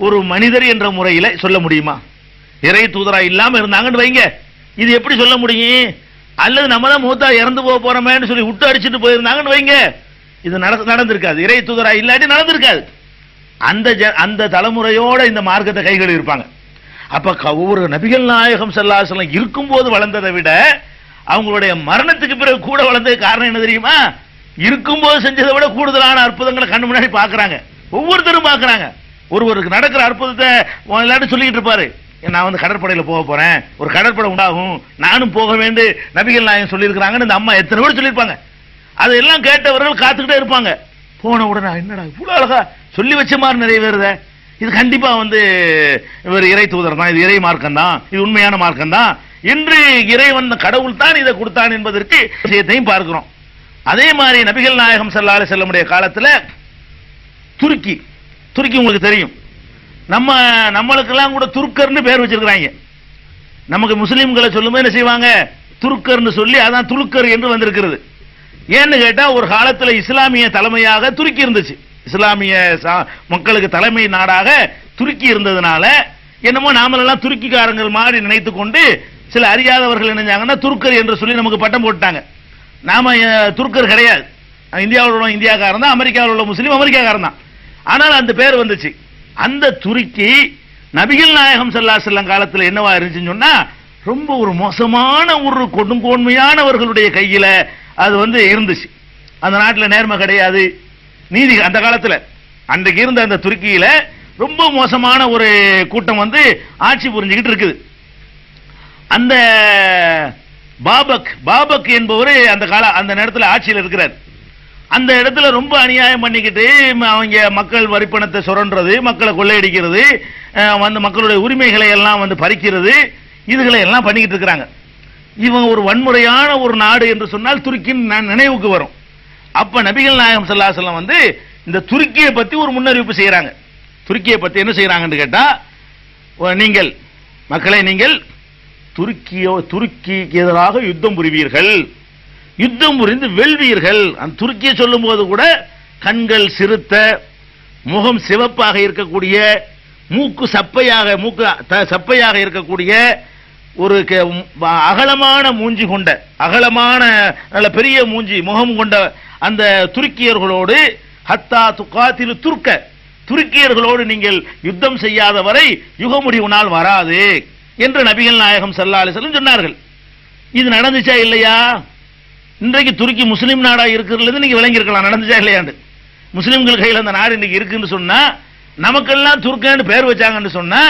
ஒரு மனிதர் என்ற முறையில சொல்ல முடியுமா? இறை தூதரா இல்லாம இருந்தாங்கன்னு வைங்க, இது எப்படி சொல்ல முடியும்? அல்லது நம்ம தான் மூத்தா இறந்து போக போறோமேன்னு சொல்லி விட்டு அடிச்சுட்டு போயிருந்தாங்கன்னு வைங்க, இது நடந்திருக்காது. இறை தூதரா இல்லாட்டி நடந்திருக்காது. அந்த தலைமுறையோட இந்த மார்க்கத்தை கைகள் இருப்பாங்க. அப்ப ஒவ்வொரு நபிகள் நாயகம் ஸல்லல்லாஹு அலைஹி வஸல்லம் இருக்கும்போது வளர்ந்ததை விட அவங்களுடைய மரணத்துக்கு பிறகு கூட வளர்ந்தது காரணம் என்ன தெரியுமா? இருக்கும்போது செஞ்சதை விட கூடுதலான அற்புதங்களை கண்ணு முன்னாடி பாக்குறாங்க, ஒவ்வொருத்தரும் பாக்குறாங்க. ஒருவருக்கு நடக்கிற அற்புதத்தை எல்லாரும் சொல்லிட்டு இருப்பாரு, நான் கடற்படையில் போக போறேன், ஒரு கடற்படை உண்டாகும், நானும் போக வேண்டும் நபிகள் நாயகம் சொல்லி இருக்கிறாங்கன்னு இந்த அம்மா எத்தனை பேர் சொல்லியிருப்பாங்க. அதெல்லாம் கேட்டவர்கள் காத்துக்கிட்டே இருப்பாங்க. போன உடனே என்னடா இவ்வளவு அழகா சொல்லி வச்ச மாதிரி நிறைவேறுத, இது கண்டிப்பா இவர் இறை தூதர் தான், இது இறை மார்க்கம் தான், இது உண்மையான மார்க்கம் தான் என்று இறைவன் கடவுள் தான் இதை கொடுத்தான் என்பதற்கு விஷயத்தையும் பார்க்கிறோம். அதே மாதிரி நபிகள் நாயகம் ஸல்லல்லாஹு அலைஹி வஸல்லம் காலத்துல துருக்கி உங்களுக்கு தெரியும், நம்மளுக்கெல்லாம் கூட துருக்கர்னு பேர் வச்சிருக்கிறாங்க. நமக்கு முஸ்லீம்களை சொல்லும்போது என்ன செய்வாங்க, துருக்கர்னு சொல்லி அதான் துலுக்கர் என்று வந்திருக்கிறது. ஏன்னு கேட்டா, ஒரு காலத்தில் இஸ்லாமிய தலைமையாக துருக்கி இருந்துச்சு, இஸ்லாமிய மக்களுக்கு தலைமை நாடாக துருக்கி இருந்ததுனால என்னமோ நாமெல்லாம் துருக்கிக்காரங்கள் மாதிரி நினைத்து கொண்டு சில அறியாதவர்கள் நினைஞ்சாங்கன்னா துருக்கர் என்று சொல்லி நமக்கு பட்டம் போட்டாங்க. நாம துருக்கர் கிடையாது, இந்தியாவில் உள்ள இந்தியாக்காரன் தான், அமெரிக்காவில் உள்ள முஸ்லீம் அமெரிக்காக்காரன் தான். ஆனால் அந்த பேர் வந்துச்சு. அந்த துருக்கி நபிகள் நாயகம் ஸல்லல்லாஹு அலைஹி வஸல்லம் காலத்தில் என்னவா இருந்துச்சுன்னு சொன்னா, ரொம்ப ஒரு மோசமான ஒரு கொடுங்கோன்மையானவர்களுடைய கையில அது இருந்துச்சு. அந்த நாட்டில் நேர்மை கிடையாது, நீதி. அந்த காலத்தில் அன்றைக்கு இருந்த அந்த துருக்கியில ரொம்ப மோசமான ஒரு கூட்டம் ஆட்சி புரிஞ்சுக்கிட்டு இருக்குது. அந்த பாபக் என்பவர் அந்த நேரத்தில் ஆட்சியில் இருக்கிறார். அந்த இடத்துல ரொம்ப அநியாயம் பண்ணிக்கிட்டு அவங்க மக்கள் வரிப்பணத்தை சுரண்டுறது, மக்களை கொள்ளையடிக்கிறது, மக்களுடைய உரிமைகளை எல்லாம் பறிக்கிறது, இதுகளை எல்லாம் பண்ணிக்கிட்டு இருக்கிறாங்க. இவங்க ஒரு வன்முறையான ஒரு நாடு என்று சொன்னால் துருக்கின் நினைவுக்கு வரும். அப்ப நபிகள் நாயகம் ஸல்லல்லாஹு அலைஹி வஸல்லம் இந்த துருக்கியை பத்தி ஒரு முன்னறிவிப்பு செய்யறாங்க. துருக்கியை பத்தி என்ன செய்யறாங்கன்னு கேட்டா, நீங்கள் மக்களை நீங்கள் துருக்கிக்கு எதிராக யுத்தம் புரிவீர்கள், யுத்தம் புரிந்து வெல்வீர்கள். அந்த துருக்கியை சொல்லும் போது கூட கண்கள் சிறுத்த, முகம் சிவப்பாக இருக்கக்கூடிய, மூக்கு சப்பையாக இருக்கக்கூடிய, ஒரு அகலமான மூஞ்சி கொண்ட, அகலமான நல்ல பெரிய மூஞ்சி முகம் கொண்ட அந்த துருக்கியர்களோடு ஹத்தா துகாத்திலு துருக்கியர்களோடு நீங்கள் யுத்தம் செய்யாத வரை யுக முடிவு நாள் வராது என்று நபிகள் நாயகம் ஸல்லல்லாஹு அலைஹி வஸல்லம் சொன்னார்கள். இது நடந்துச்சா இல்லையா? இன்றைக்கு துருக்கி முஸ்லீம் நாடா இருக்கிறது நீங்க விளங்கி இருக்கலாம், நடந்துச்சா இல்லையாண்டு. முஸ்லீம்கள் கையில் அந்த நாடு இன்னைக்கு இருக்குன்னு சொன்னா, நமக்கெல்லாம் துருக்கன்னு பேர் வச்சாங்கன்னு சொன்னா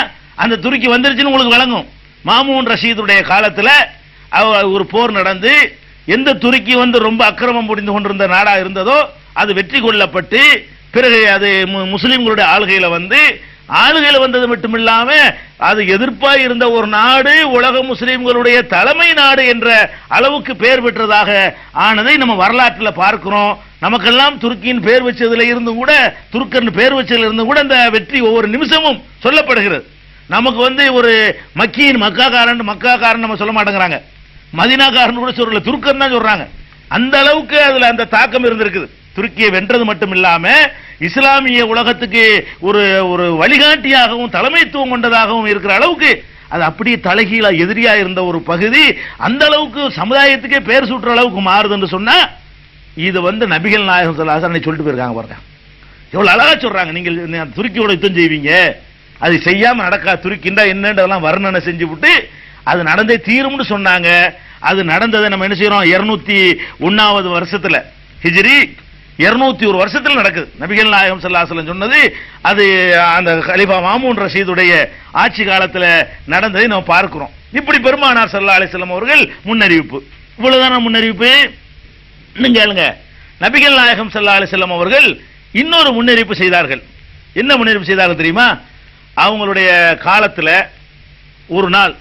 அந்த துருக்கி வந்துருச்சுன்னு உங்களுக்கு விளங்கும். மாமூன் ரஷீதுடைய காலத்துல ஒரு போர் நடந்து எந்த துருக்கி ரொம்ப அக்கிரமம் புரிந்து கொண்டிருந்த நாடா இருந்ததோ அது வெற்றி கொள்ளப்பட்டு பிறகு அது முஸ்லிம்களுடைய ஆளுகையில ஆளுகையில் வந்தது மட்டும் இல்லாம அது எதிர்ப்பாய் இருந்த ஒரு நாடு உலக முஸ்லிம்களுடைய தலைமை நாடு என்ற அளவுக்கு பெயர் பெற்றதாக ஆனதை நம்ம வரலாற்றில் பார்க்கிறோம். நமக்கெல்லாம் துருக்கியின் பேர் வச்சதுல இருந்து கூட, துருக்கன் பேர் வச்சதுல இருந்து கூட இந்த வெற்றி ஒவ்வொரு நிமிஷமும் சொல்லப்படுகிறது. நமக்கு ஒரு மக்காக்காரன் நம்ம சொல்ல மாட்டேங்கிறாங்க, மதினாக்காரன் கூட சொல்லல, துருக்கன் தான் சொல்றாங்க. அந்த அளவுக்கு அதுல அந்த தாக்கம் இருந்திருக்குது. துருக்கியை வென்றது மட்டும் இல்லாம இஸ்லாமிய உலகத்துக்கு ஒரு ஒரு வழிகாட்டியாகவும் தலைமைத்துவம் கொண்டதாகவும் இருக்கிற அளவுக்கு அது அப்படியே தலைகீழா எதிரியா இருந்த ஒரு பகுதி அந்த அளவுக்கு சமுதாயத்துக்கே பேர் சூட்டுற அளவுக்கு மாறுதுன்னு சொன்னா, இது நபிகள் நாயகம் ஸல்லல்லாஹு அலைஹி வஸல்லம் சொல்லிட்டு போயிருக்காங்க பாருங்க. எவ்வளவு அழகா சொல்றாங்க. நீங்கள் துருக்கியோட யுத்தம் செய்வீங்க, அது செய்யாம நடக்கா, துருக்கிண்டா என்னன்றதெல்லாம் வர்ணனை செஞ்சு விட்டு அது நடந்தே தீரும்னு சொன்னாங்க. அது நடந்ததை நம்ம என்ன செய்யறோம், 201வது வருஷத்துல, ஹிஜ்ரி 201 வருஷத்துல நடக்குது. நபிகள் நாயகம் ஸல்லல்லாஹு அலைஹி வஸல்லம் சொன்னது அது அந்த கலீஃபா மாமூன் ரஷீதுடைய ஆட்சி காலத்துல நடந்ததை நம்ம பார்க்கிறோம். இப்படி பெருமானார் ஸல்லல்லாஹு அலைஹி வஸல்லம் அவர்கள் முன்னறிவிப்பு. இவ்வளவுதான் முன்னறிவிப்பு. இன்னும் கேளுங்க, நபிகள் நாயகம் ஸல்லல்லாஹு அலைஹி வஸல்லம் அவர்கள் இன்னொரு முன்னறிவிப்பு செய்தார்கள். என்ன முன்னறிவிப்பு செய்தார்கள் தெரியுமா? அவங்களுடைய காலத்துல ஒரு நாள்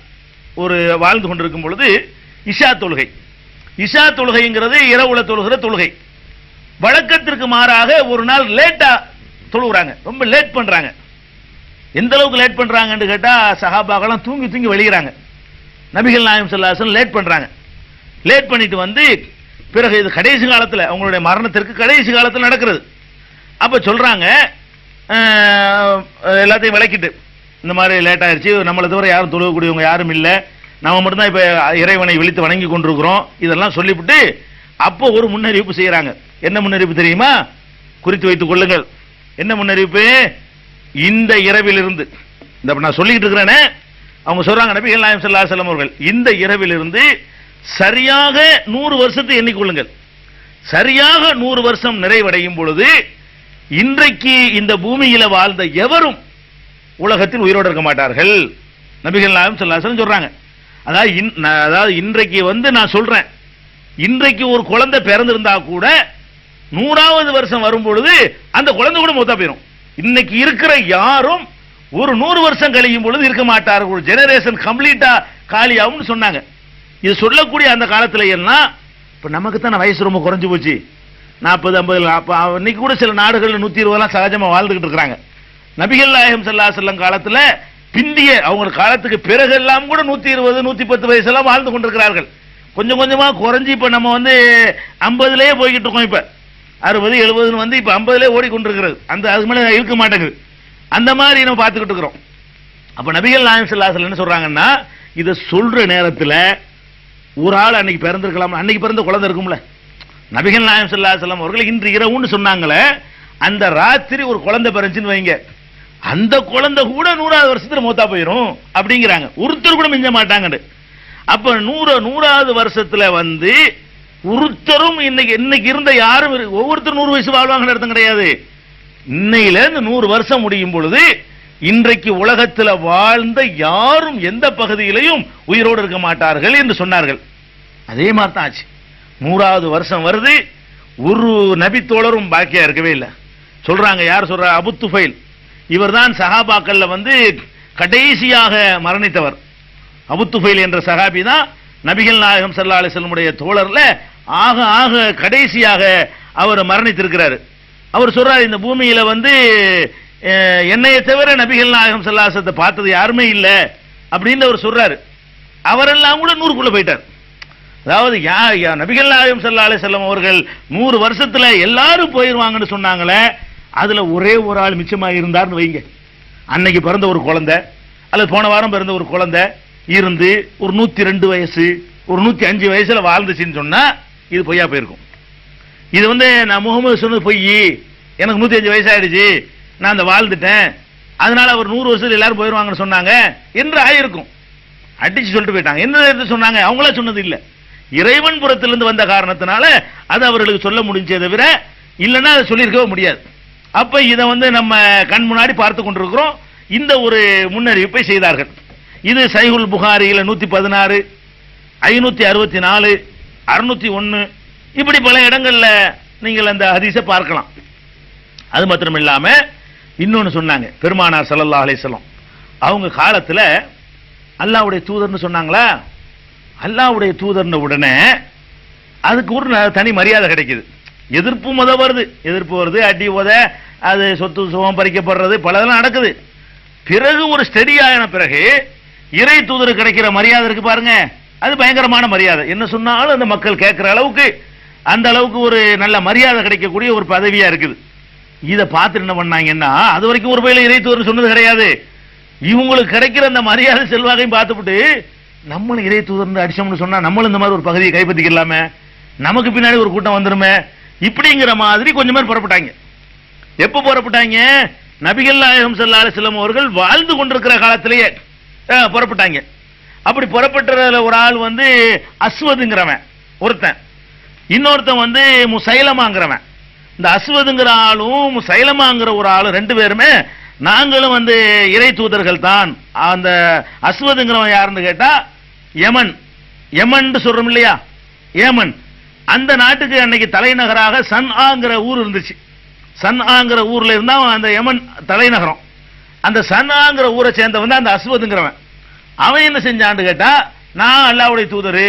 வாழ்ந்து கொண்டிருக்கும் பொழுது இஷா தொழுகை, இஷா தொழுகைங்கிறது இரவுல தொழுகிற தொழுகை. வழக்கத்திற்கு மாறாக ஒரு நாள் லேட்டா தொழுகிறாங்க, ரொம்ப லேட் பண்றாங்க. எந்த அளவுக்கு லேட் பண்றாங்கன்னு கேட்டா, சஹாபாக்கெல்லாம் தூங்கி தூங்கி வெளியிறாங்க. நபிகள் நாயகம் ஸல்லல்லாஹு அலைஹி வஸல்லம் லேட் பண்றாங்க. லேட் பண்ணிட்டு பிறகு இது கடைசி காலத்துல, அவங்களுடைய மரணத்திற்கு கடைசி காலத்தில் நடக்கிறது. அப்ப சொல்றாங்க, எல்லாத்தையும் விளக்கிட்டு, இந்த மாதிரி லேட் ஆயிடுச்சு, நம்மளை தவிர யாரும் தொழுகக்கூடியவங்க யாரும் இல்லை, நம்ம மட்டும்தான் இப்ப இறைவனை விழித்து வணங்கி கொண்டிருக்கிறோம், இதெல்லாம் சொல்லிவிட்டு அப்போ ஒரு முன்னறிவிப்பு செய்யறாங்க. என்ன முன்னறிவிப்பு தெரியுமா? குறித்து வைத்துக் கொள்ளுங்கள். என்ன முன்னறிவிப்பு? இந்த இரவிலிருந்து, இந்த நான் சொல்லிட்டு இருக்கிறேனே, அவங்க சொல்றாங்க நபிகள் நாயகம் ஸல்லல்லாஹு அலைஹி வஸல்லம் அவர்கள், இந்த இரவிலிருந்து சரியாக 100 வருஷத்தை எண்ணிக்கொள்ளுங்கள். சரியாக 100 வருஷம் நிறைவடையும் பொழுது இன்றைக்கு இந்த பூமியில வாழ்ந்த எவரும் உலகத்தில் உயிரோடு இருக்க மாட்டார்கள். நபிகள் நாயகம் ஸல்லல்லாஹு அலைஹி வஸல்லம் சொல்றாங்க. அதாவது இன்றைக்கு நான் சொல்றேன், இன்றைக்கு ஒரு குழந்தை பிறந்திருந்தா கூட 100வது வருஷம் வரும் பொழுது அந்த குழந்தை கூட மூத்தா போயிடும். இன்னைக்கு இருக்கிற யாரும் ஒரு 100 வருஷம் கழியும் பொழுது இருக்க மாட்டார்கள், ஒரு ஜெனரேஷன் கம்ப்ளீட்டா காலியாகும் சொன்னாங்க. இது சொல்லக்கூடிய அந்த காலத்துல எல்லாம் இப்ப நமக்கு தான் வயசு ரொம்ப குறைஞ்சு போச்சு, 40 50. இன்னைக்கு கூட சில நாடுகள் 120 சகஜமா வாழ்ந்துகிட்டு இருக்கிறாங்க. நபிகள் நாயகம் ஸல்லல்லாஹு அலைஹி வஸல்லம் காலத்துல பிந்திய அவங்க காலத்துக்கு பிறகு எல்லாம் கூட 120 110 வயசெல்லாம் வாழ்ந்து கொண்டிருக்கிறார்கள். கொஞ்சம் கொஞ்சமா குறைஞ்சி இப்ப நம்ம 50லயே போய்கிட்டு இருக்கோம். இப்ப 60 70 இப்ப 50லயே ஓடிக்கொண்டிருக்கிறது. அதுக்கு மேல இருக்க மாட்டேங்குது. அந்த மாதிரி நம்ம பார்த்துக்கிட்டு இருக்கிறோம். அப்ப நபிகள் நாயகம் ஸல்லல்லாஹு அலைஹி வஸல்லம் என்ன சொல்றாங்கன்னா, இதை சொல்ற நேரத்தில் ஒரு ஆள் அன்னைக்கு பிறந்திருக்கலாம், அன்னைக்கு பிறந்த குழந்தை இருக்கும்ல. நபிகள் நாயகம் ஸல்லல்லாஹு அலைஹி வஸல்லம் அவர்கள் இன்று இரவுன்னு சொன்னாங்களே, அந்த ராத்திரி ஒரு குழந்தை பிறந்துச்சுன்னு வைங்க, அந்த குழந்தை கூட 100வது வருஷத்துல மூத்தா போயிடும் அப்படிங்கிறாங்க. ஒருத்தர் கூட மிஞ்ச மாட்டாங்க. அப்ப 100வது வருஷத்துல ஒருத்தரும் இன்னைக்கு இருந்த யாரும் ஒவ்வொருத்தரும் 100 வயசு வாழ்வாங்கன்னு அர்த்தம் கிடையாது. இன்னையில இருந்து 100 வருஷம் முடியும் பொழுது இன்றைக்கு உலகத்தில் வாழ்ந்த யாரும் எந்த பகுதியிலையும் உயிரோடு இருக்க மாட்டார்கள் என்று சொன்னார்கள். அதே மாதிரி தான் ஆச்சு. 100வது வருஷம் வருது, ஒரு நபி தோழரும் பாக்கியா இருக்கவே இல்லை. சொல்றாங்க, யார் சொல்ற? அபு துஃபைல். இவர் தான் சஹாபாக்கள்ல கடைசியாக மரணித்தவர். அபு துஃபைல் என்ற சஹாபி தான் நபிகள் நாயகம் ஸல்லல்லாஹு அலைஹி வஸல்லம் உடைய தோழர்ல ஆக கடைசியாக அவர் மரணித்திருக்கிறார். அவர் சொல்றார், இந்த பூமியில என்னைய தவிர நபிகள் நாயகம் ஸல்லல்லாஹு அலைஹி வஸல்லத்தை பார்த்தது யாருமே இல்லை அப்படின்னு அவர் சொல்றாரு. அவரெல்லாம் கூட 100க்குள்ள போயிட்டார். அதாவது நபிகள் நாயகம் ஸல்லல்லாஹு அலைஹி வஸல்லம் அவர்கள் 100 வருஷத்துல எல்லாரும் போயிருவாங்கன்னு சொன்னாங்களே, அதுல ஒரே ஒரு ஆள் மிச்சமாக இருந்தார்னு வைங்க. அன்னைக்கு பிறந்த ஒரு குழந்தை அல்லது போன வாரம் பிறந்த ஒரு குழந்தை இருந்து ஒரு 102 வயசு ஒரு 105 வயசுல வாழ்ந்துச்சுன்னு சொன்னா இது பொய்யா போயிருக்கும். இது நான் முகமது சொன்னது பொய், எனக்கு 105 வயசாயிடுச்சு, நான் அந்த வாழ்ந்துட்டேன், அதனால அவர் 100 வருஷத்துல எல்லாரும் போயிருவாங்கன்னு சொன்னாங்க என்று ஆயிருக்கும். அடிச்சு சொல்லிட்டு போயிட்டாங்க. என்ன சொன்னாங்க? அவங்களா சொன்னது இல்ல, இறைவன் புறத்திலிருந்து வந்த காரணத்தினால அது அவர்களுக்கு சொல்ல முடிஞ்சே தவிர இல்லைன்னா அதை சொல்லியிருக்கவே முடியாது. அப்ப இதை நம்ம கண் முன்னாடி பார்த்து கொண்டிருக்கிறோம். இந்த ஒரு முன்னறிவிப்பை செய்தார்கள். இது சஹீஹுல் புகாரியில 116 564 601 இப்படி பல இடங்கள்ல நீங்கள் அந்த ஹதீஸை பார்க்கலாம். அது மாத்திரம் இல்லாம இன்னொன்னு சொன்னாங்க, பெருமானார் ஸல்லல்லாஹு அலைஹி வஸல்லம் அவங்க காலத்துல அல்லாஹ்வுடைய தூதர்னு சொன்னாங்களா, அல்லாஹ்வுடைய தூதர்ன உடனே அதுக்கு ஒரு தனி மரியாதை கிடைக்குது. எதிர்ப்பு வருது, அடி உத, அது சொத்து சுகம் பறிக்கப்படுறது பலதெல்லாம் நடக்குது. பிறகு ஒரு ஸ்டெடி ஆன பிறகு இறை தூதருக்கு கிடைக்கிற மரியாதை இருக்கு பாருங்க, அது பயங்கரமான மரியாதை. என்ன சொன்னாலும் அந்த மக்கள் கேட்கிற அளவுக்கு, அந்த அளவுக்கு ஒரு நல்ல மரியாதை கிடைக்கக்கூடிய ஒரு பதவியா இருக்குது. இதை பார்த்து என்ன பண்ணாங்கன்னா, அது வரைக்கும் ஒரு பயில இறை தூதர் சொன்னது கிடையாது. இவங்களுக்கு கிடைக்கிற அந்த மரியாதை செல்வாகையும் பார்த்துவிட்டு, நம்மளும் இறை தூதர் அடிச்சோம்னு சொன்னா நம்மளும் இந்த மாதிரி ஒரு பகுதியை கைப்பற்றிக்கலாமே, நமக்கு பின்னாடி ஒரு கூட்டம் வந்துருமே, இப்படிங்கிற மாதிரி கொஞ்சம் பேர் புறப்பட்டாங்க. எப்ப புறப்பட்டாங்க? நபிகள் நாயகம் ஸல்லல்லாஹு அலைஹி வஸல்லம் அவர்கள் வாழ்ந்து கொண்டிருக்கிற காலத்திலேயே புறப்பட்டாங்க. அப்படி புறப்பட்டதுல ஒரு ஆள் வந்து அஸ்வதுங்கிறவன் ஒருத்தன், இன்னொருத்தன் வந்து முசைலமாங்கிறவன். இந்த அஸ்வதுங்கிற ஆளும் முசைலமாங்கிற ஒரு ஆளும் ரெண்டு பேருமே நாங்களும் வந்து இறை தூதர்கள் தான். அந்த அஸ்வதுங்கிறவன் யாருன்னு கேட்டா யமன் சொல்றோம் இல்லையா, ஏமன், அந்த நாட்டுக்கு அன்னைக்கு தலைநகராக சன்ஆங்கிற ஊர் இருந்துச்சு. சன்ஆங்கிற ஊர்ல இருந்தா அந்த யமன் தலைநகரம். அந்த சன்ஆங்கிற ஊரை சேர்ந்தவன் தான் அந்த அஸ்வதுங்கிறவன். அவன் என்ன செஞ்சான்னு கேட்டா, நான் அல்லாஹ்வுடைய தூதரு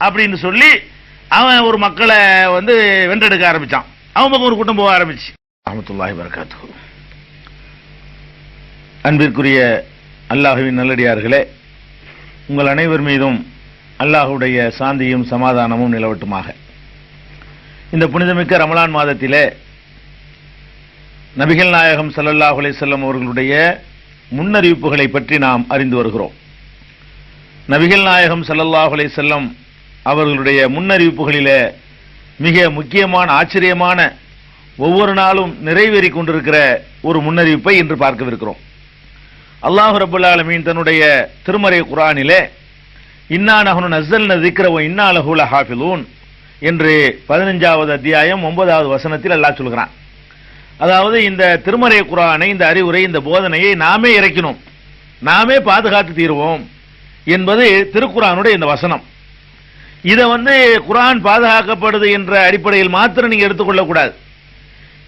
அப்படின்னு சொல்லி அவன் ஒரு மக்களை வந்து வென்றெடுக்க ஆரம்பிச்சான். அவன் பக்கம் ஒரு கூட்டம் போக ஆரம்பிச்சு. ரஹ்மத்துல்லாஹி வபரகாத்துஹு. அன்பிற்குரிய அல்லாஹ்வின் நல்லடியார்களே, உங்கள் அனைவர் மீதும் அல்லாஹ்வுடைய சாந்தியும் சமாதானமும் நிலவட்டுமாக. இந்த புனிதமிக்க ரமலான் மாதத்திலே நபிகள் நாயகம் ஸல்லல்லாஹு அலைஹி வஸல்லம் அவர்களுடைய முன்னறிவிப்புகளை பற்றி நாம் அறிந்து வருகிறோம். நபிகள் நாயகம் ஸல்லல்லாஹு அலைஹி வஸல்லம் அவர்களுடைய முன்னறிவிப்புகளிலே மிக முக்கியமான ஆச்சரியமான ஒவ்வொரு நாளும் நிறைவேறிக் கொண்டிருக்கிற ஒரு முன்னறிவிப்பை இன்று பார்க்கவிருக்கிறோம். அல்லாஹ் ரப்பல் ஆலமீன் தன்னுடைய திருமறை குர்ஆனிலே இன்னா நஹ்னு நஸல்னா ஸிக்ர வ இன்னா லஹு லஹாஃபிலூன் என்று 15வது அத்தியாயம் 9வது வசனத்தில் அல்லாஹ் சொல்கிறான். அதாவது இந்த திருமறை குர்ஆனை, இந்த அறிவுரை, இந்த போதனையை நாமே இறக்கினோம், நாமே பாதுகாத்து தீருவோம் என்பது திருக்குர்ஆனுடைய இந்த வசனம். இதை வந்து குர்ஆன் பாதுகாக்கப்படுது என்ற அடிப்படையில் மாத்திரம் நீங்க எடுத்துக்கொள்ள கூடாது.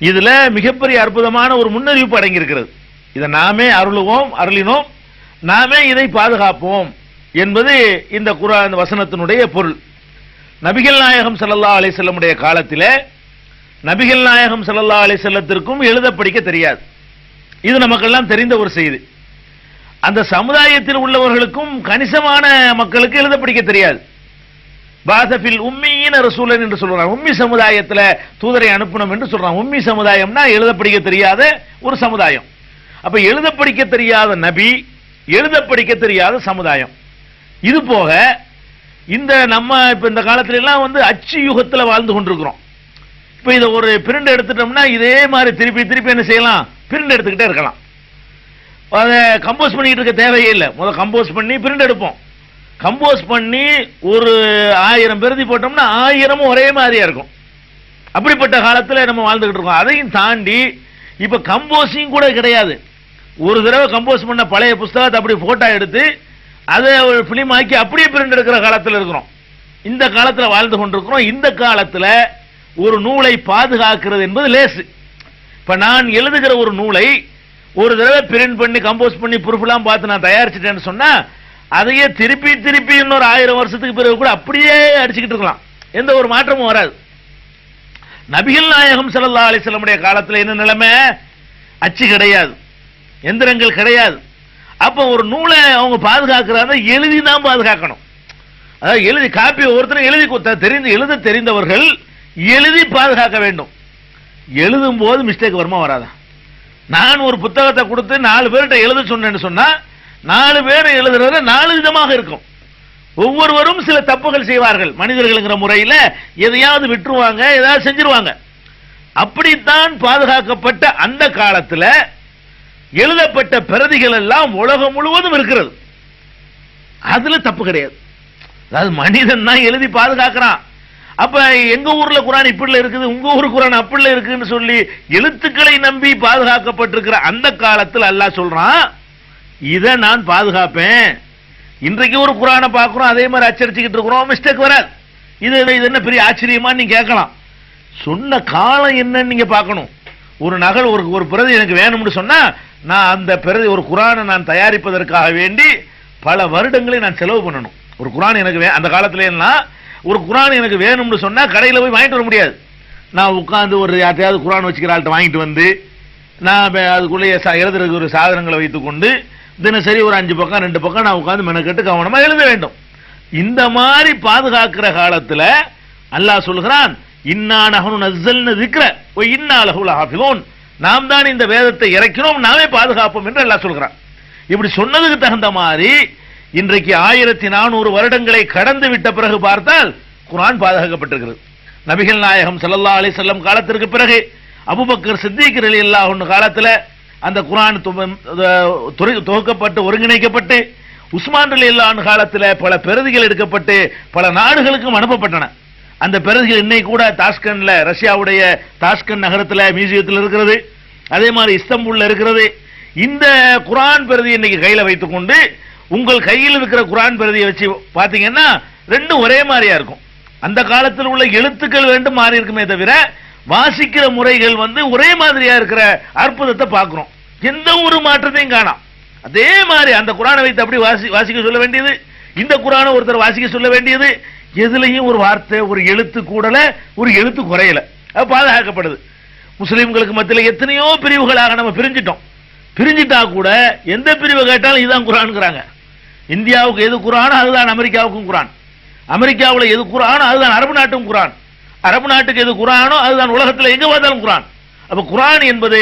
இதுல மிகப்பெரிய அற்புதமான ஒரு முன்னறிவிப்பு அடங்கி இருக்கிறது. இதை நாமே அருளினோம், நாமே இதை பாதுகாப்போம் என்பது இந்த குர்ஆன் வசனத்தினுடைய பொருள். நபிகள் நாயகம் ஸல்லல்லாஹு அலைஹி வஸல்லமுடைய காலத்திலே நபிகள் நாயகம் ஸல்லல்லாஹு அலைஹி வஸல்லத்திற்கும் எழுத படிக்க தெரியாது. இது நமக்கெல்லாம் தெரிந்த ஒரு செய்தி. அந்த சமுதாயத்தில் உள்ளவர்களுக்கும் கணிசமான மக்களுக்கு எழுத படிக்க தெரியாது. பாசபில் உம்மியின் ரசூலன் என்று சொல்றான். உம்மி சமுதாயத்துல தூதரை அனுப்பணும் என்று சொல்றான். உம்மி சமுதாயம்னா எழுத படிக்க தெரியாத ஒரு சமுதாயம். அப்ப எழுத படிக்க தெரியாத நபி, எழுத படிக்க தெரியாத சமுதாயம். இது போக இந்த நம்ம இப்ப இந்த காலத்துல எல்லாம் வந்து அச்சு யுகத்துல வாழ்ந்து கொண்டிருக்கிறோம். இப்ப இதை ஒரு பிரிண்ட் எடுத்துட்டோம்னா இதே மாதிரி திருப்பி என்ன செய்யலாம், பிரிண்ட் எடுத்துக்கிட்டே இருக்கலாம். அதை கம்போஸ் பண்ணிட்டு இருக்க தேவையே இல்லை. முதல்ல கம்போஸ் பண்ணி பிரிண்ட் எடுப்போம். கம்போஸ் பண்ணி ஒரு 1000 பிரதி போட்டோம்னா 1000 ஒரே மாதிரியா இருக்கும். அப்படிப்பட்ட காலத்துல நம்ம வாழ்ந்துகிட்டு இருக்கோம். அதையும் தாண்டி இப்ப கம்போஸிங் கூட கிடையாது. ஒரு தடவை கம்போஸ் பண்ண பழைய புஸ்தகத்தை அப்படி போட்டோ எடுத்து அதை ஒரு பிலிம் ஆக்கி அப்படியே பிரிண்ட் எடுக்கிற காலத்தில் இருக்கிறோம். இந்த காலத்துல வாழ்ந்து கொண்டிருக்கிறோம். இந்த காலத்துல ஒரு நூலை பாதுகாக்கிறது என்பது லேசு. இப்ப நான் எழுதுகிற ஒரு நூலை ஒரு தடவை பிரிண்ட் பண்ணி கம்போஸ் பண்ணி ப்ரூஃப்லாம் பார்த்து நான் தயாரிச்சிட்டேன்னு சொன்னா அதையே திருப்பி இன்னொரு 1000 வருஷத்துக்கு பிறகு கூட அப்படியே அடிச்சுக்கிட்டு இருக்கலாம். எந்த ஒரு மாற்றமும் வராது. நபிகள் நாயகம் ஸல்லல்லாஹு அலைஹி வஸல்லமுடைய காலத்துல என்ன நிலைமை? அச்சு கிடையாது, எந்திரங்கள் கிடையாது. அப்ப ஒரு நூலை அவங்க பாதுகாக்கிறாங்க, எழுதி தான் பாதுகாக்கணும். அதாவது எழுதி காப்பி ஒவ்வொருத்தரும் எழுத தெரிந்தவர்கள் எழுதி பாதுகாக்க வேண்டும். எழுதும் போது மிஸ்டேக் வருமா வராதா? நான் ஒரு புத்தகத்தை கொடுத்து 4 பேர்கிட்ட எழுத சொன்னேன்னு சொன்னா 4 பேர் எழுதுறது 4 விதமாக இருக்கும். ஒவ்வொருவரும் சில தப்புகள் செய்வார்கள். மனிதர்கள்ங்கிற முறையில் எதையாவது விட்டுருவாங்க, ஏதாவது செஞ்சிருவாங்க. அப்படித்தான் பாதுகாக்கப்பட்ட அந்த காலத்தில் எழுதப்பட்ட பிரதிகள் எல்லாம் உலகம் முழுவதும் இருக்கிறது. அதுல தப்பு கிடையாது. அதாவது மனிதன் தான் எழுதி பாதுகாக்கிறான். அப்ப எங்க ஊர்ல குர்ஆன் இப்படி இருக்குது, உங்க ஊர் குர்ஆன் அப்படி இருக்குன்னு சொல்லி எழுத்துக்களை நம்பி பாதுகாக்கப்பட்டிருக்கிற அந்த காலத்தில் அல்லாஹ் சொல்றான், இதை நான் பாதுகாப்பேன். இன்றைக்கு ஒரு குர்ஆனை பார்க்கிறோம், அதே மாதிரி அச்சடிச்சுக்கிட்டு இருக்கிறோம், மிஸ்டேக் வராது. இது என்ன பெரிய ஆச்சரியமா நீங்க கேட்கலாம். சொன்ன காலம் என்னன்னு நீங்க பார்க்கணும். ஒரு நகல் ஒரு பிரதி எனக்கு வேணும்னு சொன்னா நான் அந்த பிரதி ஒரு குர்ஆனை நான் தயாரிப்பதற்காக வேண்டி பல வருடங்களை நான் செலவு பண்ணணும். ஒரு குர்ஆன் எனக்கு அந்த காலத்துல எல்லாம் ஒரு குர்ஆன் எனக்கு வேணும்னு சொன்னா கடையில் போய் வாங்கிட்டு வர முடியாது. நான் உட்கார்ந்து ஒரு யார்ட்டையாவது குர்ஆன் வச்சுக்கிற ஆள்கிட்ட வாங்கிட்டு வந்து நான் அதுக்குள்ளேயே எழுதுறதுக்கு ஒரு சாதனங்களை வைத்துக்கொண்டு தினசரி ஒரு 5 பக்கம் 2 பக்கம் நான் உட்கார்ந்து மெனக்கெட்டு கவனமா எழுத வேண்டும். இந்த மாதிரி பாதுகாக்கிற காலத்துல அல்லாஹ் சொல்கிறான், இன்னா நஹ்னு நஸ்ஸல்னா ذிக்ர வ இன்னா லஹு லஹாஃபிஸூன், நாம் தான் இந்த வேதத்தை இறக்கினோம், நாமே பாதுகாப்போம் என்று அல்லாஹ் சொல்கிறான். இப்படி சொன்னதுக்கு தகுந்த மாதிரி இன்றைக்கு 1400 வருடங்களை கடந்து விட்ட பிறகு பார்த்தால் குர்ஆன் பாதுகாக்கப்பட்டிருக்கிறது. நபிகள் நாயகம் ஸல்லல்லாஹு அலைஹி வஸல்லம் காலத்திற்கு பிறகு அபூபக்கர் சித்திக் ரலியல்லாஹு அன்ஹு காலத்துல அந்த குர்ஆன் தொகுக்கப்பட்டு ஒருங்கிணைக்கப்பட்டு உஸ்மான் ரலியல்லாஹு அன்ஹு காலத்துல பல பிரதிகள் எடுக்கப்பட்டு பல நாடுகளுக்கும் அனுப்பப்பட்டன. அந்த பிரதிகள் இன்னைக்கு கூட தாஷ்கண்ட்ல, ரஷ்யாவுடைய தாஷ்கண்ட் நகரத்துல மியூசியத்தில் இருக்கிறது. அதே மாதிரி இஸ்தம்பூல்ல இருக்கிறது. இந்த குர்ஆன் பிரதி இன்னைக்கு கையில வைத்துக் கொண்டு உங்கள் கையில் இருக்கிற குர்ஆன் பிரதியை வச்சு பாத்தீங்கன்னா ரெண்டும் ஒரே மாதிரியா இருக்கும். அந்த காலத்தில் உள்ள எழுத்துக்கள் வேண்டும் மாறி இருக்குமே தவிர வாசிக்கிற முறைகள் ஒரே மாதிரியா இருக்கிற அற்புதத்தை பார்க்கிறோம். எந்த ஒரு மாற்றத்தையும் காணோம். அதே மாதிரி அந்த குர்ஆனை வைத்து அப்படி வாசிக்க சொல்ல வேண்டியது, இந்த குர்ஆனை ஒருத்தர் வாசிக்க சொல்ல வேண்டியது, எதுலையும் ஒரு வார்த்தை ஒரு எழுத்து கூடல, ஒரு எழுத்து குறையல, அது பாதுகாக்கப்படுது. முஸ்லிம்களுக்கு மத்தியில் எத்தனையோ பிரிவுகளாக நம்ம பிரிஞ்சிட்டா கூட எந்த பிரிவு கேட்டாலும் இதுதான் குர்ஆன்ங்கறாங்க. இந்தியாவுக்கு எது குர்ஆன் அதுதான் அமெரிக்காவுக்கும் குர்ஆன், அமெரிக்காவில் எது குர்ஆன் அதுதான் அரபு நாட்டுக்கும் குர்ஆன், அரபு நாட்டுக்கு எது குர்ஆனோ அதுதான் உலகத்தில் எங்க பார்த்தாலும் குர்ஆன். அப்ப குர்ஆன் என்பது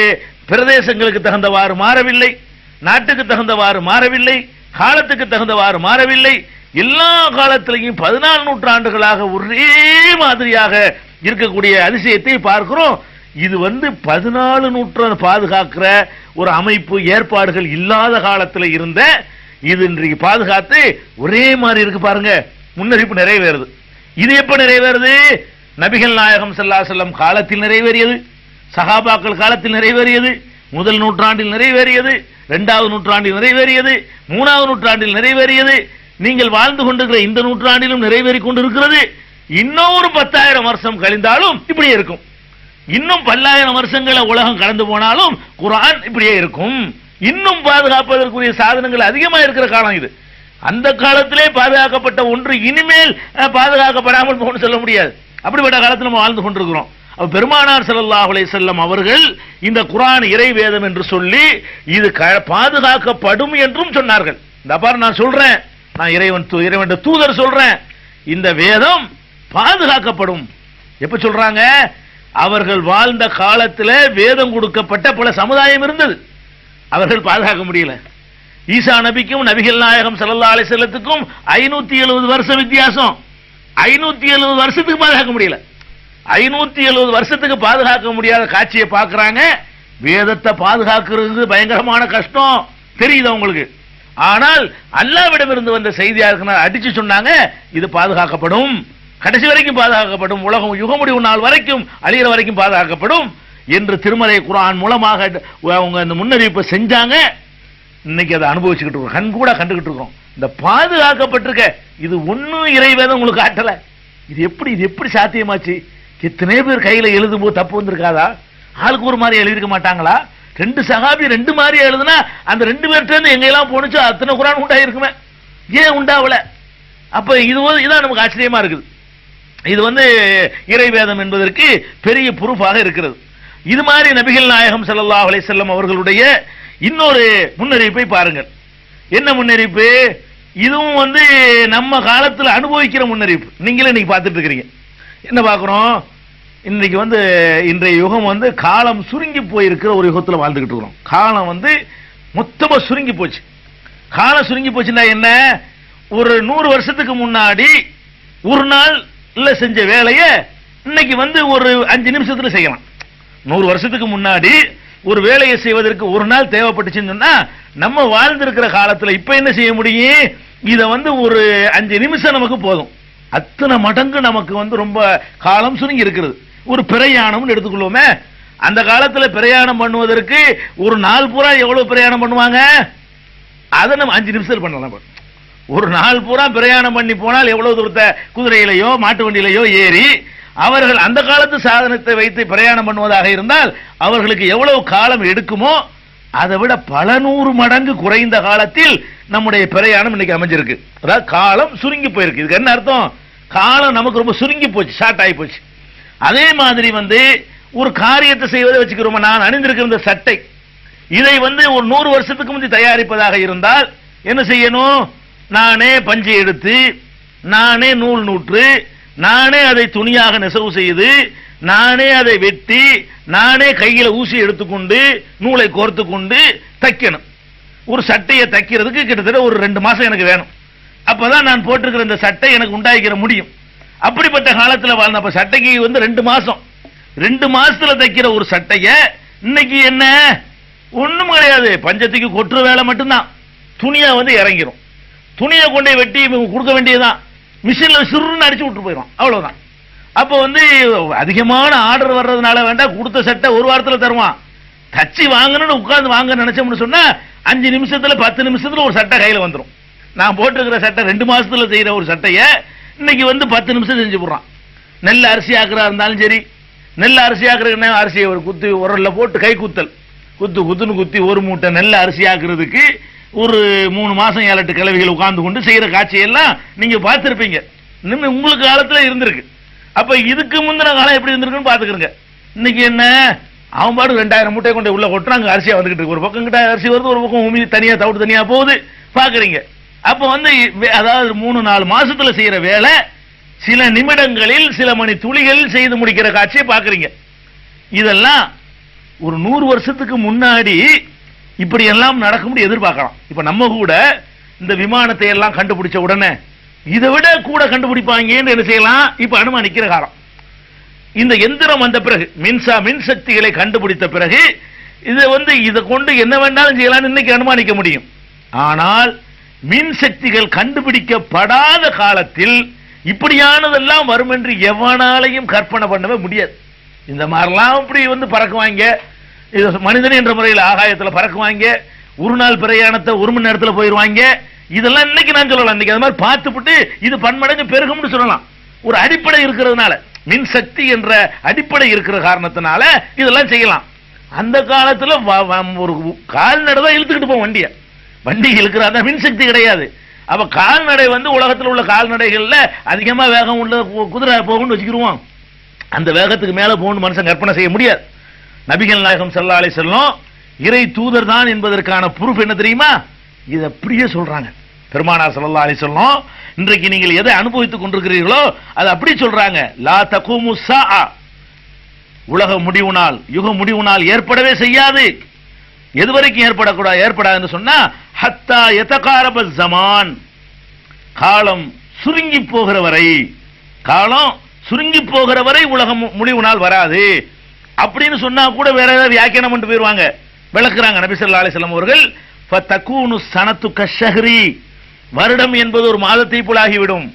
பிரதேசங்களுக்கு தகுந்தவாறு மாறவில்லை, நாட்டுக்கு தகுந்தவாறு மாறவில்லை, காலத்துக்கு தகுந்தவாறு மாறவில்லை. எல்லா காலத்திலையும் 14 நூற்றாண்டுகளாக ஒரே மாதிரியாக இருக்கக்கூடிய அதிசயத்தை பார்க்கிறோம். இது 14 நூற்றாண்டு பாதுகாக்கிற ஒரு அமைப்பு ஏற்பாடுகள் இல்லாத காலத்தில் இருந்த இது இன்றைக்கு பாதுகாத்து ஒரே மாதிரி இருக்கு பாருங்க. முன்னறிவிப்பு நிறைவேறுது. இது எப்ப நிறைவேறுது? நபிகள் நாயகம் ஸல்லல்லாஹு அலைஹி வஸல்லம் காலத்தில் நிறைவேறியது, சஹாபாக்கள் காலத்தில் நிறைவேறியது, முதல் நூற்றாண்டில் நிறைவேறியது, 2வது நூற்றாண்டில் நிறைவேறியது, 3வது நூற்றாண்டில் நிறைவேறியது, நீங்கள் வாழ்ந்து கொண்டிருக்கிற இந்த நூற்றாண்டிலும் நிறைவேறிக் கொண்டிருக்கிறது. இன்னொரு 10,000 வருஷம் கழிந்தாலும் இப்படியே இருக்கும். இன்னும் 10,000 வருஷங்களை உலகம் கடந்து போனாலும் குர்ஆன் இப்படியே இருக்கும். இன்னும் பாதுகாப்பதற்குரிய சாதனங்கள் அதிகமா இருக்கிற காலம் இது. அந்த காலத்திலே பாதுகாக்கப்பட்ட ஒன்று இனிமேல் பாதுகாக்கப்படாமல் போகணும்னு சொல்ல முடியாது. அப்படிப்பட்ட காலத்தில் நம்ம வாழ்ந்து கொண்டிருக்கிறோம். பெருமானார் ஸல்லல்லாஹு அலைஹி வஸல்லம் அவர்கள் இந்த குர்ஆன் இறை வேதம் என்று சொல்லி இது பாதுகாக்கப்படும் என்றும் சொன்னார்கள். இந்த பாரு நான் சொல்றேன், நான் இறைவன் தூதர் சொல்றேன், இந்த வேதம் பாதுகாக்கப்படும். எப்ப சொல்றாங்க? அவர்கள் வாழ்ந்த காலத்தில் வேதம் கொடுக்கப்பட்ட பல சமுதாயம் இருந்தது, அவர்கள் பாதுகாக்க முடியல. ஈசா நபிக்கும் நபிகள் நாயகம் ஸல்லல்லாஹு அலைஹி வஸல்லத்துக்கும் 570 வருஷம் வித்தியாசம். 570 வருஷத்துக்கு பாதுகாக்க முடியல. 570 வருஷத்துக்கு பாதுகாக்க முடியாத காட்சியை பார்க்கறாங்க. வேதத்தை பாதுகாக்கிறது பயங்கரமான கஷ்டம் தெரியுது உங்களுக்கு. ஆனால் அல்லாஹ்விடமிருந்து வந்த செய்தியா இருக்கிறார் அடிச்சு சொன்னாங்க, இது பாதுகாக்கப்படும், கடைசி வரைக்கும் பாதுகாக்கப்படும், உலகம் யுகமுடிவு நாள் வரைக்கும் அழிகிற வரைக்கும் பாதுகாக்கப்படும் என்று திருமறை குர்ஆன் மூலமாக அவங்க அந்த முன்னறிவிப்பை செஞ்சாங்க. இன்னைக்கு அதை அனுபவிச்சுக்கிட்டு இருக்கோம், கண் கூட கண்டுகிட்டு இருக்கோம். இந்த பாதுகாக்கப்பட்டிருக்க இது ஒன்னும் இறைவேதம் உங்களுக்கு காட்டல. இது எப்படி சாத்தியமாச்சு? எத்தனை பேர் கையில எழுதும் போது தப்பு வந்திருக்காதா? ஆளுக்கு ஒரு மாதிரி எழுதிருக்க மாட்டாங்களா? 2 சஹாபி 2 மாதிரி எழுதுனா அந்த 2 பேர்ட்ட இருந்து எங்கெல்லாம் போனுச்சோ அத்தனை குர்ஆன் உண்டாயிருக்குமே, ஏன் உண்டாவல? அப்ப இதான் நமக்கு ஆச்சரியமா இருக்குது. இது இறைவேதம் என்பதற்கு பெரிய ப்ரூஃபாக இருக்கிறது. இது மாதிரி நபிகள் நாயகம் ஸல்லல்லாஹு அலைஹி வஸல்லம் அவர்களுடைய இன்னொரு முன்னறிவிப்பை பாருங்கள். என்ன முன்னறிவிப்பு? இதுவும் நம்ம காலத்தில் அனுபவிக்கிற முன்னறிவிப்பு. நீங்களே இன்னைக்கு பார்த்துட்டு இருக்கிறீங்க. என்ன பார்க்கிறோம்? இன்னைக்கு இன்றைய யுகம் காலம் சுருங்கி போயிருக்கிற ஒரு யுகத்தில் வாழ்ந்துகிட்டு இருக்கிறோம். காலம் மொத்தமா சுருங்கி போச்சு. காலம் சுருங்கி போச்சுன்னா என்ன? ஒரு 100 வருஷத்துக்கு முன்னாடி ஒரு நாள் செஞ்ச வேலையை இன்னைக்கு ஒரு 5 நிமிஷத்துல செய்யலாம். 100 வருஷத்துக்கு முன்னாடி ஒரு வேலையை செய்வதற்கு ஒரு நாள் தேவைப்பட்டுச்சுன்னு சொன்னா நம்ம வாழ்ந்திருக்கிற காலத்துல இப்ப என்ன செய்ய முடியும்? இத ஒரு 5 நிமிஷம் நமக்கு போதும். அத்தனை மடங்கு நமக்கு ரொம்ப காலம் சுருங்கி இருக்கிறது. ஒரு பிரயாணம் எடுத்துக்கொள்வோமே, அந்த காலத்துல பிரயாணம் பண்ணுவதற்கு ஒரு நாள் பூரா எவ்வளவு பிரயாணம் பண்ணுவாங்க? அதை நம்ம 5 நிமிஷத்தில் பண்ணலாம். ஒரு நாள் பூரா பிரயாணம் பண்ணி போனால் எவ்வளவு தூரத்தை குதிரையிலையோ மாட்டு வண்டியிலையோ ஏறி அவர்கள் அந்த காலத்து சாதனத்தை வைத்து பிரயாணம் பண்ணுவதாக இருந்தால் அவர்களுக்கு எவ்வளவு காலம் எடுக்குமோ அதை விட பல நூறு மடங்கு குறைந்த காலத்தில் நம்முடைய பிரயாணம் இன்னைக்கு அமைஞ்சிருக்கு. அதாவது காலம் சுருங்கி போயிருக்கு. இதுக்கு என்ன அர்த்தம்? காலம் நமக்கு ரொம்ப சுருங்கி போச்சு, ஷார்ட் ஆகி போச்சு. அதே மாதிரி ஒரு காரியத்தை செய்வதை வச்சுக்கிறோம். நான் அணிந்திருக்கிற இந்த சட்டை, இதை ஒரு 100 வருஷத்துக்கு முந்தி தயாரிப்பதாக இருந்தால் என்ன செய்யணும்? நானே பஞ்சை எடுத்து, நானே நூல் நூற்று, நானே அதை துணியாக நெசவு செய்து, நானே அதை வெட்டி, நானே கையில ஊசி எடுத்துக்கொண்டு நூலை கோர்த்து கொண்டு தைக்கணும். ஒரு சட்டையை தைக்கிறதுக்கு கிட்டத்தட்ட ஒரு 2 மாசம் எனக்கு வேணும். அப்பதான் நான் போட்டிருக்கிற இந்த சட்டை எனக்கு உண்டாக்கிற முடியும். அப்படிப்பட்ட காலத்தில் வாழ்ந்த சட்டைக்கு 2 மாசம், 2 மாசத்துல தைக்கிற ஒரு சட்டைய இன்னைக்கு என்ன ஒண்ணும் கிடையாது, பஞ்சத்துக்கு கொற்ற வேலை மட்டும்தான். துணியா இறங்கிரும், துணியை கொண்டே வெட்டி கொடுக்க வேண்டியதுதான், மிஷின்ல சிறுன்னு அடிச்சு விட்டு போயிடும், அவ்வளவுதான். அப்போ அதிகமான ஆர்டர் வர்றதுனால வேண்டாம், கொடுத்த சட்டை ஒரு வாரத்தில் தருவான். தச்சு வாங்கணும்னு உட்கார்ந்து வாங்க நினைச்சோம்னு சொன்னா 5 நிமிஷத்துல 10 நிமிஷத்துல ஒரு சட்டை கையில வந்துடும். நான் போட்டுக்கிற சட்டை 2 மாசத்துல செய்யற ஒரு சட்டைய இன்னைக்கு 10 நிமிஷம் செஞ்சு போடுறான். நெல் அரிசி ஆக்குறா இருந்தாலும் சரி, நெல் அரிசி ஆக்குறதுக்கு அரிசியை ஒரு குத்தி உரல்ல போட்டு கை குத்தல் குத்துன்னு குத்தி ஒரு மூட்டை நெல் அரிசி ஆக்குறதுக்கு ஒரு 3 மாசம் 7-8 கிழவிகள் உட்கார்ந்து கொண்டு செய்யற காட்சியெல்லாம் நீங்க பார்த்திருப்பீங்க. உங்களுக்கு காலத்துல இருந்திருக்கு. அப்ப இதுக்கு முந்தின காலம் எப்படி இருந்திருக்குன்னு பாத்துக்கிறங்க. இன்னைக்கு என்ன, அவன் பாடு 2000 மூட்டை கொண்டு உள்ள கொட்டுறாங்க, அரிசியா வந்துகிட்டு இருக்கு. ஒரு பக்கம் கிட்ட அரிசி வருது, ஒரு பக்கம் உமி தனியா தவிட்டு தனியா போகுது, பாக்குறீங்க. அப்ப அதாவது 3-4 மாசத்துல செய்யற வேலை சில நிமிடங்களில் சில மணி துளிகளில் செய்து முடிக்கிற காட்சியை பாக்குறீங்க. இதெல்லாம் ஒரு 100 வருஷத்துக்கு முன்னாடி இப்படி எல்லாம் நடக்கும்னு எதிர்பார்க்கலாம். இப்ப நம்ம கூட இந்த விமானத்தை எல்லாம் கண்டுபிடிச்ச உடனே இதை விட கூட கண்டுபிடிப்பாங்கன்னு என்ன செய்யலாம், இப்ப அனுமானிக்கிற காலம். இந்த எந்திரம் வந்த பிறகு, மின் சக்திகளை கண்டுபிடித்த பிறகு இதை கொண்டு என்ன வேண்டாலும் செய்யலாம் இன்னைக்கு அனுமானிக்க முடியும். ஆனால் மின் சக்திகள் கண்டுபிடிக்கப்படாத காலத்தில் இப்படியானதெல்லாம் வரும் என்று எவனாலையும் கற்பனை பண்ணவே முடியாது. இந்த மாதிரிலாம் இப்படி பறக்குவாங்க, மனிதன் என்ற முறையில் ஆகாயத்தில் பறக்குவாங்க, ஒரு நாள் பிரயாணத்தை 1 மணி நேரத்தில் போயிருவாங்க. இதெல்லாம் இன்னைக்கு நான் சொல்லலாம். இன்னைக்கு அது மாதிரி பார்த்துவிட்டு இது பன்மடங்கு பெருகும்னு சொல்லலாம். ஒரு அடிப்படை இருக்கிறதுனால, மின் சக்தி என்ற அடிப்படை இருக்கிற காரணத்தினால இதெல்லாம் செய்யலாம். அந்த காலத்துல ஒரு கால்நடை தான் இழுத்துக்கிட்டு போவோம் வண்டியை, வண்டி இழுக்கிறாங்க, மின்சக்தி கிடையாது. அப்ப கால்நடை உலகத்தில் உள்ள கால்நடைகள்ல அதிகமா வேகம் உள்ள குதிரை போகும்னு வச்சுக்கிருவோம். அந்த வேகத்துக்கு மேல போகணும் மனுஷன் கற்பனை செய்ய முடியாது. நபிகள் நாயகம் ஸல்லல்லாஹு அலைஹி வஸல்லம் இறை தூதர் தான் என்பதற்கான ப்ரூஃப் என்ன தெரியுமா? இதை அப்படியே சொல்றாங்க. பெருமானார் ஸல்லல்லாஹு அலைஹி வஸல்லம் இன்றைக்கு நீங்கள் எதை அனுபவித்துக் கொண்டிருக்கிறீர்களோ அது அப்படி சொல்றாங்க. லா தகூமு ஸாஅ, உலக முடிவு நாள், யுக முடிவு நாள் ஏற்படவே செய்யாது. எதுவரைக்கும் ஏற்படாதுன்னு சொன்னா ஹத்தா யதகாரப ஸமான், காலம் சுருங்கி போகிற வரை, காலம் சுருங்கி போகிற வரை உலகம் முடிவு நாள் வராது அப்படின்னு சொன்னா கூட வேற ஏதாவது வியாக்கியானம் பண்ணிட்டு போயிருவாங்க, விளக்குறாங்க நபி ஸல்லல்லாஹு அலைஹி வஸல்லம் அவர்கள். ஃபதகூனு ஸனது கஷ்ஹரி, வருடம் என்பது ஒரு மாதத்தை போல ஆகிவிடும்.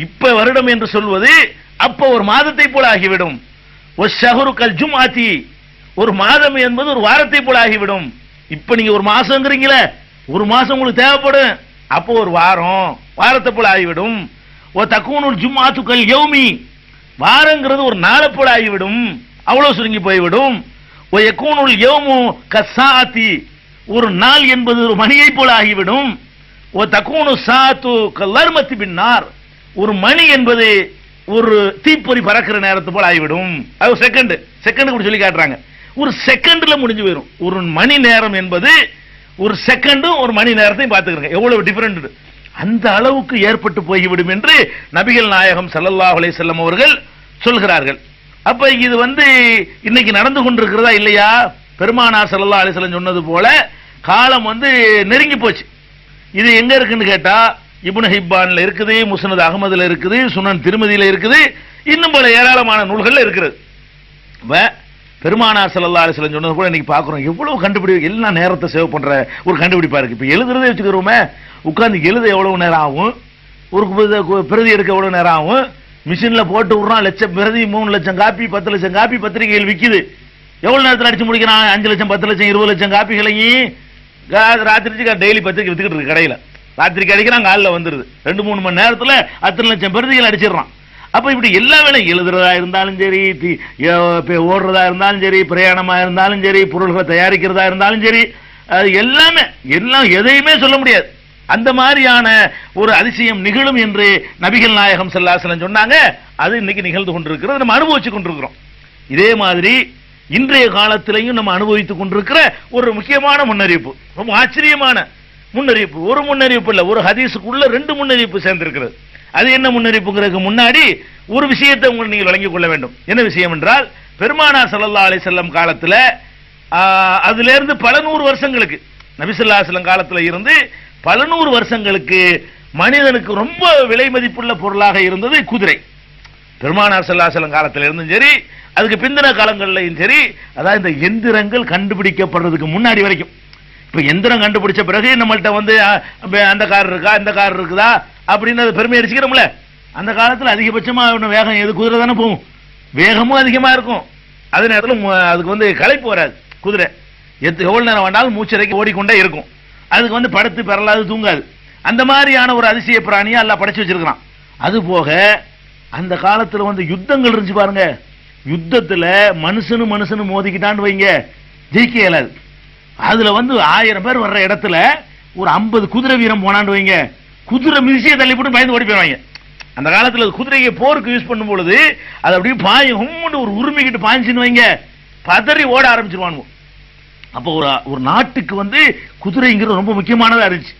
இப்ப வருடம் என்று சொல்வது அப்ப ஒரு மாதத்தை போல ஆகிவிடும். வஷ்ஷஹரு கல் ஜும்ஆதி, ஒரு மாதம் என்பது ஒரு வாரத்தை போல ஆகிவிடும். இப்ப நீங்க ஒரு மாசம்ங்கறீங்களே, ஒரு மாசம் உங்களுக்கு தேவைப்படும், அப்போ ஒரு வாரம் வாரத்தை போல ஆகிவிடும். ஓ தகூனுல் ஜும்ஆத்து கல் யௌமி, வாரங்கிறது ஒரு நாளை போல ஆகிவிடும், அவ்வளவு சுருங்கி போய்விடும். ஓ யகூனுல் யௌமு கஸாஅதி, ஒரு நாள் என்பது ஒரு மணியை போல ஆகிவிடும். ஓ தகூனு ஸாஅத்து கல்லர்மத்தி பின்னார், ஒரு மணி என்பது ஒரு தீப்பொறி பறக்கிற நேரத்தை போல ஆகிவிடும். அது செகண்ட் கூட சொல்லி காட்டுறாங்க. ஒரு செகண்ட்ல முடிஞ்சு போயிடும். ஒரு மணி நேரம் என்பது ஒரு செகண்டும் ஒரு மணி நேரத்தையும் பார்த்துக்கிறேன், எவ்வளவு டிஃபரெண்ட். அந்த அளவுக்கு ஏற்பட்டு போய்விடும் என்று நபிகள் நாயகம் ஸல்லல்லாஹு அலைஹி வஸல்லம் அவர்கள் சொல்கிறார்கள். அப்ப இது இன்னைக்கு நடந்து கொண்டிருக்கிறதா இல்லையா? பெருமானார் ஸல்லல்லாஹு அலைஹி வஸல்லம் சொன்னது போல காலம் நெருங்கி போச்சு. இது எங்க இருக்குன்னு கேட்டா இப்னு ஹிப்பான்ல இருக்குது, முஸ்னத் அஹ்மதுல இருக்குது, சுனன் திருமதியில இருக்குது, இன்னும் பல ஏராளமான நூல்கள்ல இருக்குது. பெருமானார் ஸல்லல்லாஹு அலைஹி வஸல்லம் சொன்னது கூட இன்னைக்கு பார்க்கிறோம். எவ்வளவு கண்டுபிடிப்பு, எல்லா நேரத்தை சேவ் பண்ற ஒரு கண்டுபிடிப்பா இருக்கு. இப்ப எழுதுறதே வச்சுக்கிறோமே, உட்கார்ந்து எழுத எவ்வளவு நேரம் ஆகும், ஒரு பிரதி எடுக்க எவ்வளவு நேரம் ஆகும், மிஷின்ல போட்டு விடுறான், லட்சம் பிரதி, 3 லட்சம் காப்பி, 10 லட்சம் காப்பி பத்திரிகைகள் விக்குது. எவ்வளவு நேரத்தில் அடிச்சு முடிக்கிறான்? 5 லட்சம் 10 லட்சம் 20 லட்சம் காப்பிகளையும் ராத்திரிக்கு டெய்லி பத்திரிக்கை வித்துக்கிட்டு இருக்கு கடையில. ராத்திரிக்கு அடிக்கிறான், காலில் வந்துருது. 2-3 மணி நேரத்தில் அத்தனை லட்சம் பிரதிகள் அடிச்சிடறான். அப்ப இப்படி எல்லா வேலையும் எழுதுறதா இருந்தாலும் சரி, ஓடுறதா இருந்தாலும் சரி, பிரயாணமா இருந்தாலும் சரி, பொருள்களை தயாரிக்கிறதா இருந்தாலும் சரி, அது எல்லாமே எல்லாம் எதையுமே சொல்ல முடியாது. அந்த மாதிரியான ஒரு அதிசயம் நிகழும் என்று நபிகள் நாயகம் ஸல்லல்லாஹு அலைஹி வஸல்லம் சொன்னாங்க. அது இன்னைக்கு நிகழ்ந்து கொண்டிருக்கிறது, நம்ம அனுபவிச்சு கொண்டிருக்கிறோம். இதே மாதிரி இன்றைய காலத்திலையும் நம்ம அனுபவித்துக் கொண்டிருக்கிற ஒரு முக்கியமான முன்னறிவிப்பு, ரொம்ப ஆச்சரியமான முன்னறிவிப்பு. ஒரு முன்னறிவிப்பு இல்ல, ஒரு ஹதீஸுக்குள்ள 2 முன்னறிவிப்பு சேர்ந்திருக்கிறது. அது என்ன முன்னறிவிப்புங்கிறதுக்கு முன்னாடி ஒரு விஷயத்தை உங்களுக்கு நீங்கள் வழங்கிக் கொள்ள வேண்டும். என்ன விஷயம் என்றால், பெருமானார் ஸல்லல்லாஹு அலைஹி வஸல்லம் காலத்துல அதுல இருந்து பல 100 வருஷங்களுக்கு, நபி ஸல்லல்லாஹு அலைஹி வஸல்லம் காலத்துல இருந்து பல 100 வருஷங்களுக்கு மனிதனுக்கு ரொம்ப விலை மதிப்புள்ள பொருளாக இருந்தது குதிரை. பெருமானார் ஸல்லல்லாஹு அலைஹி வஸல்லம் காலத்துல இருந்தும் சரி, அதுக்கு பிந்தின காலங்கள்லயும் சரி, அதாவது இந்த எந்திரங்கள் கண்டுபிடிக்கப்படுறதுக்கு முன்னாடி வரைக்கும். இப்ப எந்திரம் கண்டுபிடிச்ச பிறகு நம்மள்ட்ட வந்து அந்த கார் இருக்கா, இந்த கார் இருக்குதா அப்படின்னு அது பெருமை அடிச்சுக்கிறோம்ல. அந்த காலத்துல அதிகபட்சமா வேகம் எது? குதிரை தானே போகும். வேகமும் அதிகமா இருக்கும். அதே நேரத்தில் அதுக்கு வந்து களைப்பு வராது. குதிரை எவ்வளவு நேரம் வேண்டாலும் மூச்சரைக்கு ஓடிக்கொண்டே இருக்கும். அதுக்கு வந்து படுத்து பெறலாது, தூங்காது. அந்த மாதிரியான ஒரு அதிசய பிராணியா எல்லாம் படைச்சு வச்சிருக்கிறான். அது போக அந்த காலத்துல வந்து யுத்தங்கள் இருந்துச்சு பாருங்க. யுத்தத்துல மனுஷனு மோதிக்கிட்டான்னு வைங்க, ஜெயிக்க இயலாது. அதுல வந்து 1000 பேர் வர்ற இடத்துல ஒரு 50 குதிரை வீரம் போனான்னு வைங்க, குதிரை மிதிச்சியை தள்ளி போட்டு பயந்து ஓடி போயிடுவாங்க. அந்த காலத்துல குதிரையை போருக்கு யூஸ் பண்ணும் பொழுது அது அப்படியே பாயும், ஹும்முன்னு ஒரு உரிமைக்கிட்டு பாய்ச்சின்னு வைங்க, பதறி ஓட ஆரம்பிச்சிருவானுங்க. அப்போ ஒரு நாட்டுக்கு வந்து குதிரைங்கிறது ரொம்ப முக்கியமானதா இருந்துச்சு.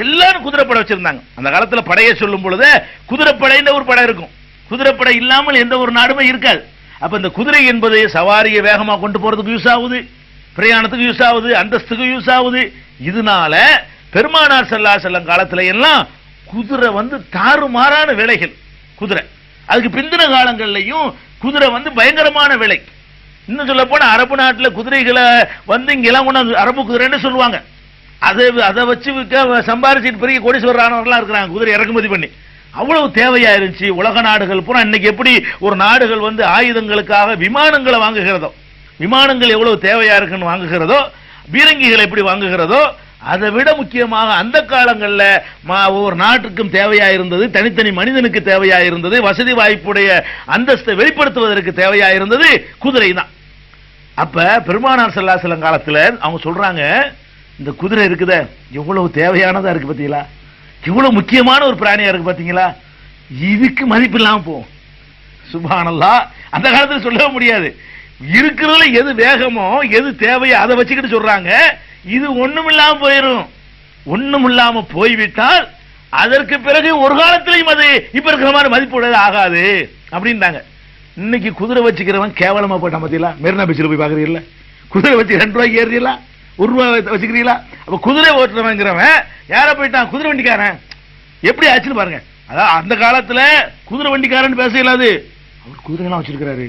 எல்லாரும் குதிரைப்படை வச்சிருந்தாங்க. அந்த காலத்துல படையை சொல்லும் பொழுது குதிரைப்படைன்ற ஒரு படை இருக்கும். குதிரைப்படை இல்லாமல் எந்த ஒரு நாடுமே இருக்காது. அப்ப இந்த குதிரை என்பது சவாரியை வேகமா கொண்டு போறதுக்கு யூஸ் ஆகுது, பிரயாணத்துக்கு யூஸ் ஆகுது, அந்தஸ்துக்கு யூஸ் ஆகுது. இதனால பெருமானார் ஸல்லல்லாஹு அலைஹி வஸல்லம் காலத்துல எல்லாம் குதிரை வந்து தாறுமாறான விலைகள். குதிரை அதுக்கு பிந்தின காலங்கள்லயும் குதிரை வந்து பயங்கரமான விலை. இன்னும் சொல்ல போனா அரபு நாட்டுல குதிரைகளை வந்து இங்கெல்லாம் கொண்டு அரபு குதிரைன்னு சொல்லுவாங்க. அதை வச்சு சம்பாரிச்சிட்டு பெரிய கோடீஸ்வரரானவர்களா இருக்கிறாங்க குதிரை இறக்குமதி பண்ணி. அவ்வளவு தேவையா இருந்துச்சு. உலக நாடுகள் பூரா இன்னைக்கு எப்படி ஒரு நாடுகள் வந்து ஆயுதங்களுக்காக விமானங்களை வாங்குகிறதோ, விமானங்கள் எவ்வளவு தேவையா இருக்குன்னு வாங்குகிறதோ, பீரங்கிகள் எப்படி வாங்குகிறதோ, அதை விட முக்கியமாக அந்த காலங்களில் ஒவ்வொரு நாட்டுக்கும் தேவையா இருந்தது, தனித்தனி மனிதனுக்கு தேவையா இருந்தது, வசதி வாய்ப்புடைய அந்தஸ்தை வெளிப்படுத்துவதற்கு தேவையா இருந்தது குதிரை தான். அப்ப பெருமானார் ஸல்லல்லாஹு அலைஹி வஸல்லம் காலத்துல அவங்க சொல்றாங்க, இந்த குதிரை இருக்குதே எவ்வளவு தேவையானதா இருக்கு பாத்தீங்களா, எவ்வளவு முக்கியமான ஒரு பிராணியா இருக்கு பாத்தீங்களா, இதுக்கு மதிப்பு இல்லாம போகும். சுப்ஹானல்லாஹ். அந்த காலத்துல சொல்லவே முடியாது. இருக்கிறதுல எது வேகமோ எது தேவையோ அதை வச்சுக்கிட்டு சொல்றாங்க. இது ஒண்ணும் இல்லாம போயிடும். ஒண்ணும் இல்லாம போய்விட்டால் அதற்கு பிறகு ஒரு காலத்திலையும் அது இப்ப இருக்கிற மாதிரி மதிப்புடையது ஆகாது அப்படின்றாங்க. இன்னைக்கு குதிரை வச்சுக்கிறவன் கேவலமா போட்டான் பாத்தீங்களா. மெரினா பீச்சில் போய் பாக்குறீங்களா, குதிரை வச்சு 2 ரூபாய்க்கு ஏறுறீங்களா, 1 ரூபாய் வச்சுக்கிறீங்களா. அப்ப குதிரை ஓட்டுறவங்கிறவன் யார போயிட்டான்? குதிரை வண்டிக்காரன். எப்படி ஆச்சுன்னு பாருங்க. அதாவது அந்த காலத்துல குதிரை வண்டிக்காரன் பேச இயலாது. அவர் குதிரைலாம் வச்சிருக்கிறாரு,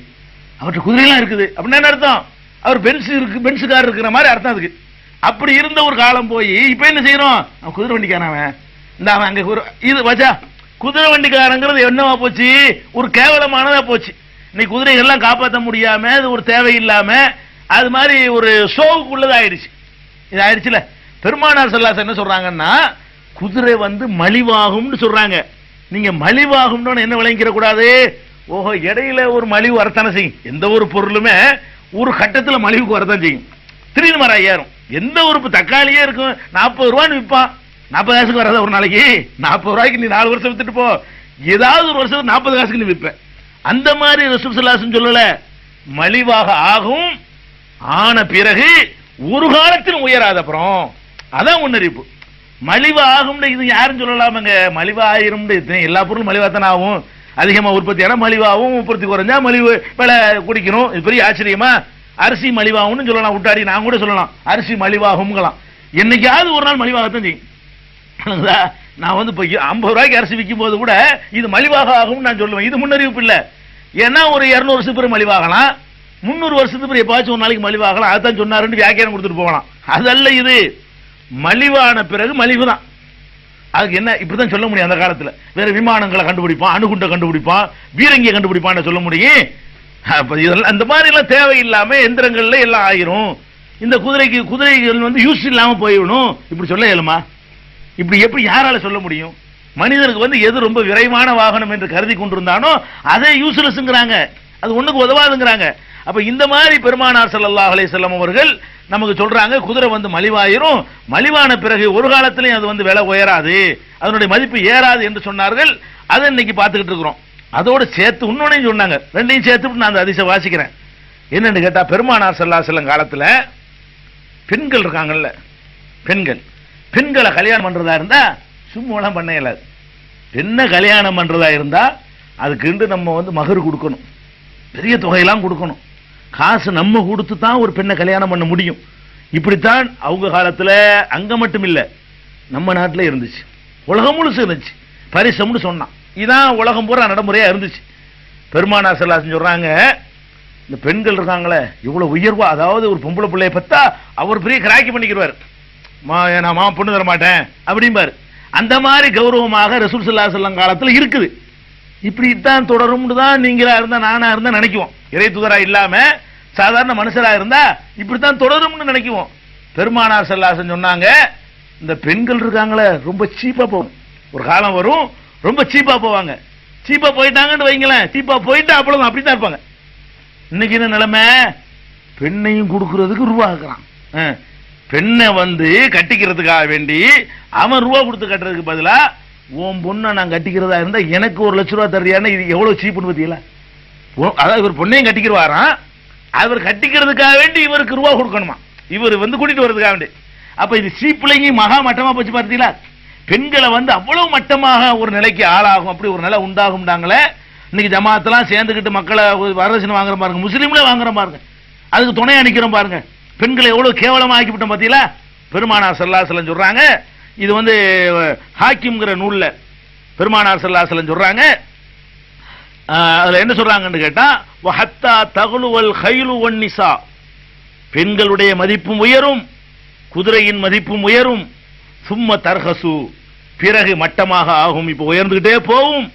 அவர்கிட்ட குதிரைலாம் இருக்குது அப்படின்னா என்ன அர்த்தம்? அவர் பென்ஸ் கார் இருக்கிற மாதிரி அர்த்தம் அதுக்கு. அப்படி இருந்த ஒரு காலம் போய் இப்ப என்ன செய்யறோம்? அவன் குதிரை வண்டிக்காரன். இந்த அவன் அங்க இது வச்சா குதிரை வண்டிக்காரங்கிறது என்னவா போச்சு? ஒரு கேவலமானதா போச்சு. இன்னைக்கு குதிரைகள்லாம் காப்பாற்ற முடியாம, அது ஒரு தேவையில்லாம, அது மாதிரி ஒரு ஷோவுக்கு உள்ளதாயிடுச்சு. இது ஆயிடுச்சுல. பெருமானார் ஸல்லல்லாஹு அலைஹி வஸல்லம் என்ன சொல்றாங்கன்னா, குதிரை வந்து மலிவாகும்னு சொல்றாங்க. நீங்க மலிவாகும்னு என்ன விளங்கிக்கிற கூடாது. ஓஹோ, இடையில ஒரு மலிவு வரத்தானே செய்யும். எந்த ஒரு பொருளுமே ஒரு கட்டத்தில் மலிவுக்கு வரத்தான் செய்யும். திடீர்னு மர ஏறும். எந்த ஒரு தக்காளியே இருக்கும் 40 ரூபான்னு விற்பான். 40 காசுக்கு வராத ஒரு நாளைக்கு. 40 ரூபாய்க்கு நீ 4 வருஷம் வித்துட்டு போ, ஏதாவது ஒரு வருஷம் 40 காசுக்கு நீ விற்ப. அந்த மாதிரி ரசூல் ஸல்லல்லாஹு அலைஹி வஸல்லம் சொல்லல. மலிவாக ஆகும், ஆன பிறகு ஒரு காலத்தில் உயராத அப்புறம் அதான் முன்னறிவிப்பு. மலிவா ஆகும் இது யாரும் சொல்லலாமங்க. மலிவா ஆயிரும் எல்லா பொருளும் மலிவா தானே ஆகும். அதிகமா உற்பத்தியான மலிவாகவும், உற்பத்தி குறைஞ்சா மலிவு விலை குடிக்கணும். இது பெரிய ஆச்சரியமா? அரிசி மலிவாகும்னு சொல்லலாம். விட்டாடி நான் கூட சொல்லலாம் அரிசி மலிவாகும்ங்களாம். என்னைக்காவது ஒரு நாள் மலிவாகத்தான் செய்யும். நான் வந்து 50 ரூபாய்க்கு அரிசி விற்கும் போது கூட இது மலிவாக ஆகும் நான் சொல்லுவேன். இது முன்னறிவிப்பு இல்ல. ஏன்னா ஒரு 200 வருஷத்துக்கு பிறகு மலிவாகலாம், 300 வருஷத்துக்கு பிறகு எப்பாச்சும் ஒரு நாளைக்கு மலிவாகலாம். அதான் சொன்னாருன்னு வியாக்கியானம் கொடுத்துட்டு போகலாம். அதல்ல, இது மலிவான பிறகு மலிவு தான். அதுக்கு என்ன இப்படிதான் சொல்ல முடியும். அந்த காலத்துல வேற விமானங்களை கண்டுபிடிப்பான், அணுகுண்டை கண்டுபிடிப்பான், பீரங்கியை கண்டுபிடிப்பான்னு சொல்ல முடியும். இதெல்லாம் அந்த மாதிரி எல்லாம் தேவையில்லாம எந்திரங்கள்ல எல்லாம் ஆயிரும். இந்த குதிரைகள் வந்து யூஸ் இல்லாம போயிடணும் இப்படி சொல்ல இயலுமா? இப்படி எப்படி யாரால சொல்ல முடியும்? மனிதனுக்கு வந்து எது ரொம்ப விரைவான வாகனம் என்று கருதி கொண்டிருந்தானோ அதே யூஸ்லெஸ்ங்கிறாங்க, அது ஒண்ணுக்கு உதவாதுங்கிறாங்க. அப்ப இந்த மாதிரி பெருமானார் ஸல்லல்லாஹு அலைஹி வஸல்லம் அவர்கள் நமக்கு சொல்றாங்க, குதிரை வந்து மலிவாயிரும், மலிவான பிறகு ஒரு காலத்திலையும் அது வந்து விலை உயராது, அதனுடைய மதிப்பு ஏறாது என்று சொன்னார்கள். அதை இன்னைக்கு பார்த்துக்கிட்டு இருக்கிறோம். அதோட சேர்த்து இன்னொன்னையும் சொன்னாங்க, ரெண்டையும் சேர்த்து நான் அந்த அதிசயம் வாசிக்கிறேன். என்னன்னு கேட்டா, பெருமானார் ஸல்லல்லாஹு அலைஹி வஸல்லம் காலத்துல பெண்கள் இருக்காங்கல்ல, பெண்களை கல்யாணம் பண்றதா இருந்தா சும்மாலாம் பண்ண இயலாது. என்ன கல்யாணம் பண்றதா இருந்தா அதுக்கு நம்ம வந்து மகர் கொடுக்கணும், பெரிய தொகையெல்லாம் கொடுக்கணும், காசு நம்ம கொடுத்து தான் ஒரு பெண்ணை கல்யாணம் பண்ண முடியும். இப்படித்தான் அவங்க காலத்துல அங்க மட்டும் இல்ல, நம்ம நாட்டில் இருந்துச்சு, உலகம் முழுசு இருந்துச்சு. பரிசம்னு சொன்னான், இதான் உலகம் பூரா நடைமுறையா இருந்துச்சு. பெருமானார் ஸல்லல்லாஹு அலைஹி வஸல்லம் சொல்றாங்க, இந்த பெண்கள் இருக்காங்களே இவ்வளவு உயர்வா, அதாவது ஒரு பொம்பளை பிள்ளைய பத்தா அவர் பெரிய கிராக்கி பண்ணிக்கிறார், நான் பொண்ணு தர மாட்டேன் அப்படிம்பாரு. அந்த மாதிரி கௌரவமாக ரசூல் ஸல்லல்லாஹு அலைஹி வஸல்லம் காலத்துல இருக்குது. இப்படித்தான் தொடரும்னு தான் நீங்களா இருந்தா நானா இருந்தா நினைக்குவோம். இறை தூதரா இல்லாம சாதாரண மனுஷரா இருந்தா இப்படித்தான் தொடரும்னு நினைக்குவோம். பெருமானார் ஸல்லல்லாஹு அலைஹி வஸல்லம் சொன்னாங்க, இந்த பெண்கள் இருக்காங்களே ரொம்ப சீப்பா போகும், ஒரு காலம் வரும் ரொம்ப சீப்பா போவாங்க. சீப்பா போயிட்டாங்கன்னு வைங்களேன், சீப்பா போயிட்டா அவ்வளவு அப்படித்தான் இருப்பாங்க. இன்னைக்கு என்ன நிலைமை, பெண்ணையும் கொடுக்கறதுக்கு ரூபா ஆக்குறான். பெண்ணை வந்து கட்டிக்கிறதுக்காக வேண்டி அவன் ரூபா கொடுத்து கட்டுறதுக்கு பதிலா உன் பொண்ணை நான் கட்டிக்கிறதா இருந்தா எனக்கு 1 லட்சம் ரூபா தர்றியான்னு, இது எவ்வளவு சீப்புன்னு பத்தியல. அதாவது இவர் பொண்ணையும் கட்டிக்கிறவாராம், அவர் கட்டிக்கிறதுக்காக வேண்டி இவருக்கு ரூபா கொடுக்கணுமா, இவர் வந்து கூட்டிட்டு வர்றதுக்காக வேண்டி. அப்ப இது சீப்புலைங்க மகா மட்டமா போச்சு பார்த்தீங்களா. பெண்களை வந்து அவ்வளவு மட்டமாக ஒரு நிலைக்கு ஆளாகும், அப்படி ஒரு நிலை உண்டாகும்டாங்களே. இன்னைக்கு ஜமாத்தெல்லாம் சேர்ந்துக்கிட்டு மக்களை வரதட்சணை வாங்குற பாருங்க, முஸ்லீம்ல வாங்குற பாருங்க, அதுக்கு துணையா நிக்கிறோம் பாருங்க. பெண்களை எவ்வளவு கேவலமா ஆக்கிவிட்டோம் பார்த்தீங்களா. பெருமானார் ஸல்லல்லாஹு அலைஹி வஸல்லம் சொல்றாங்க, இது வந்து ஹாக்கிம்ங்கிற நூல்ல பெருமானார் ஸல்லல்லாஹு அலைஹி வஸல்லம் சொல்றாங்க, அதுல என்ன சொல்றாங்கன்னு கேட்டா, வஹத்தா தகுலுவல் கைலு வன்னிசா, பெண்களுடைய மதிப்பும் உயரும், குதிரையின் மதிப்பும் உயரும், சும்ம தர்ஹசு, பிறகு மட்டமாக ஆகும். இப்ப உயர்ந்துகிட்டே போகும்,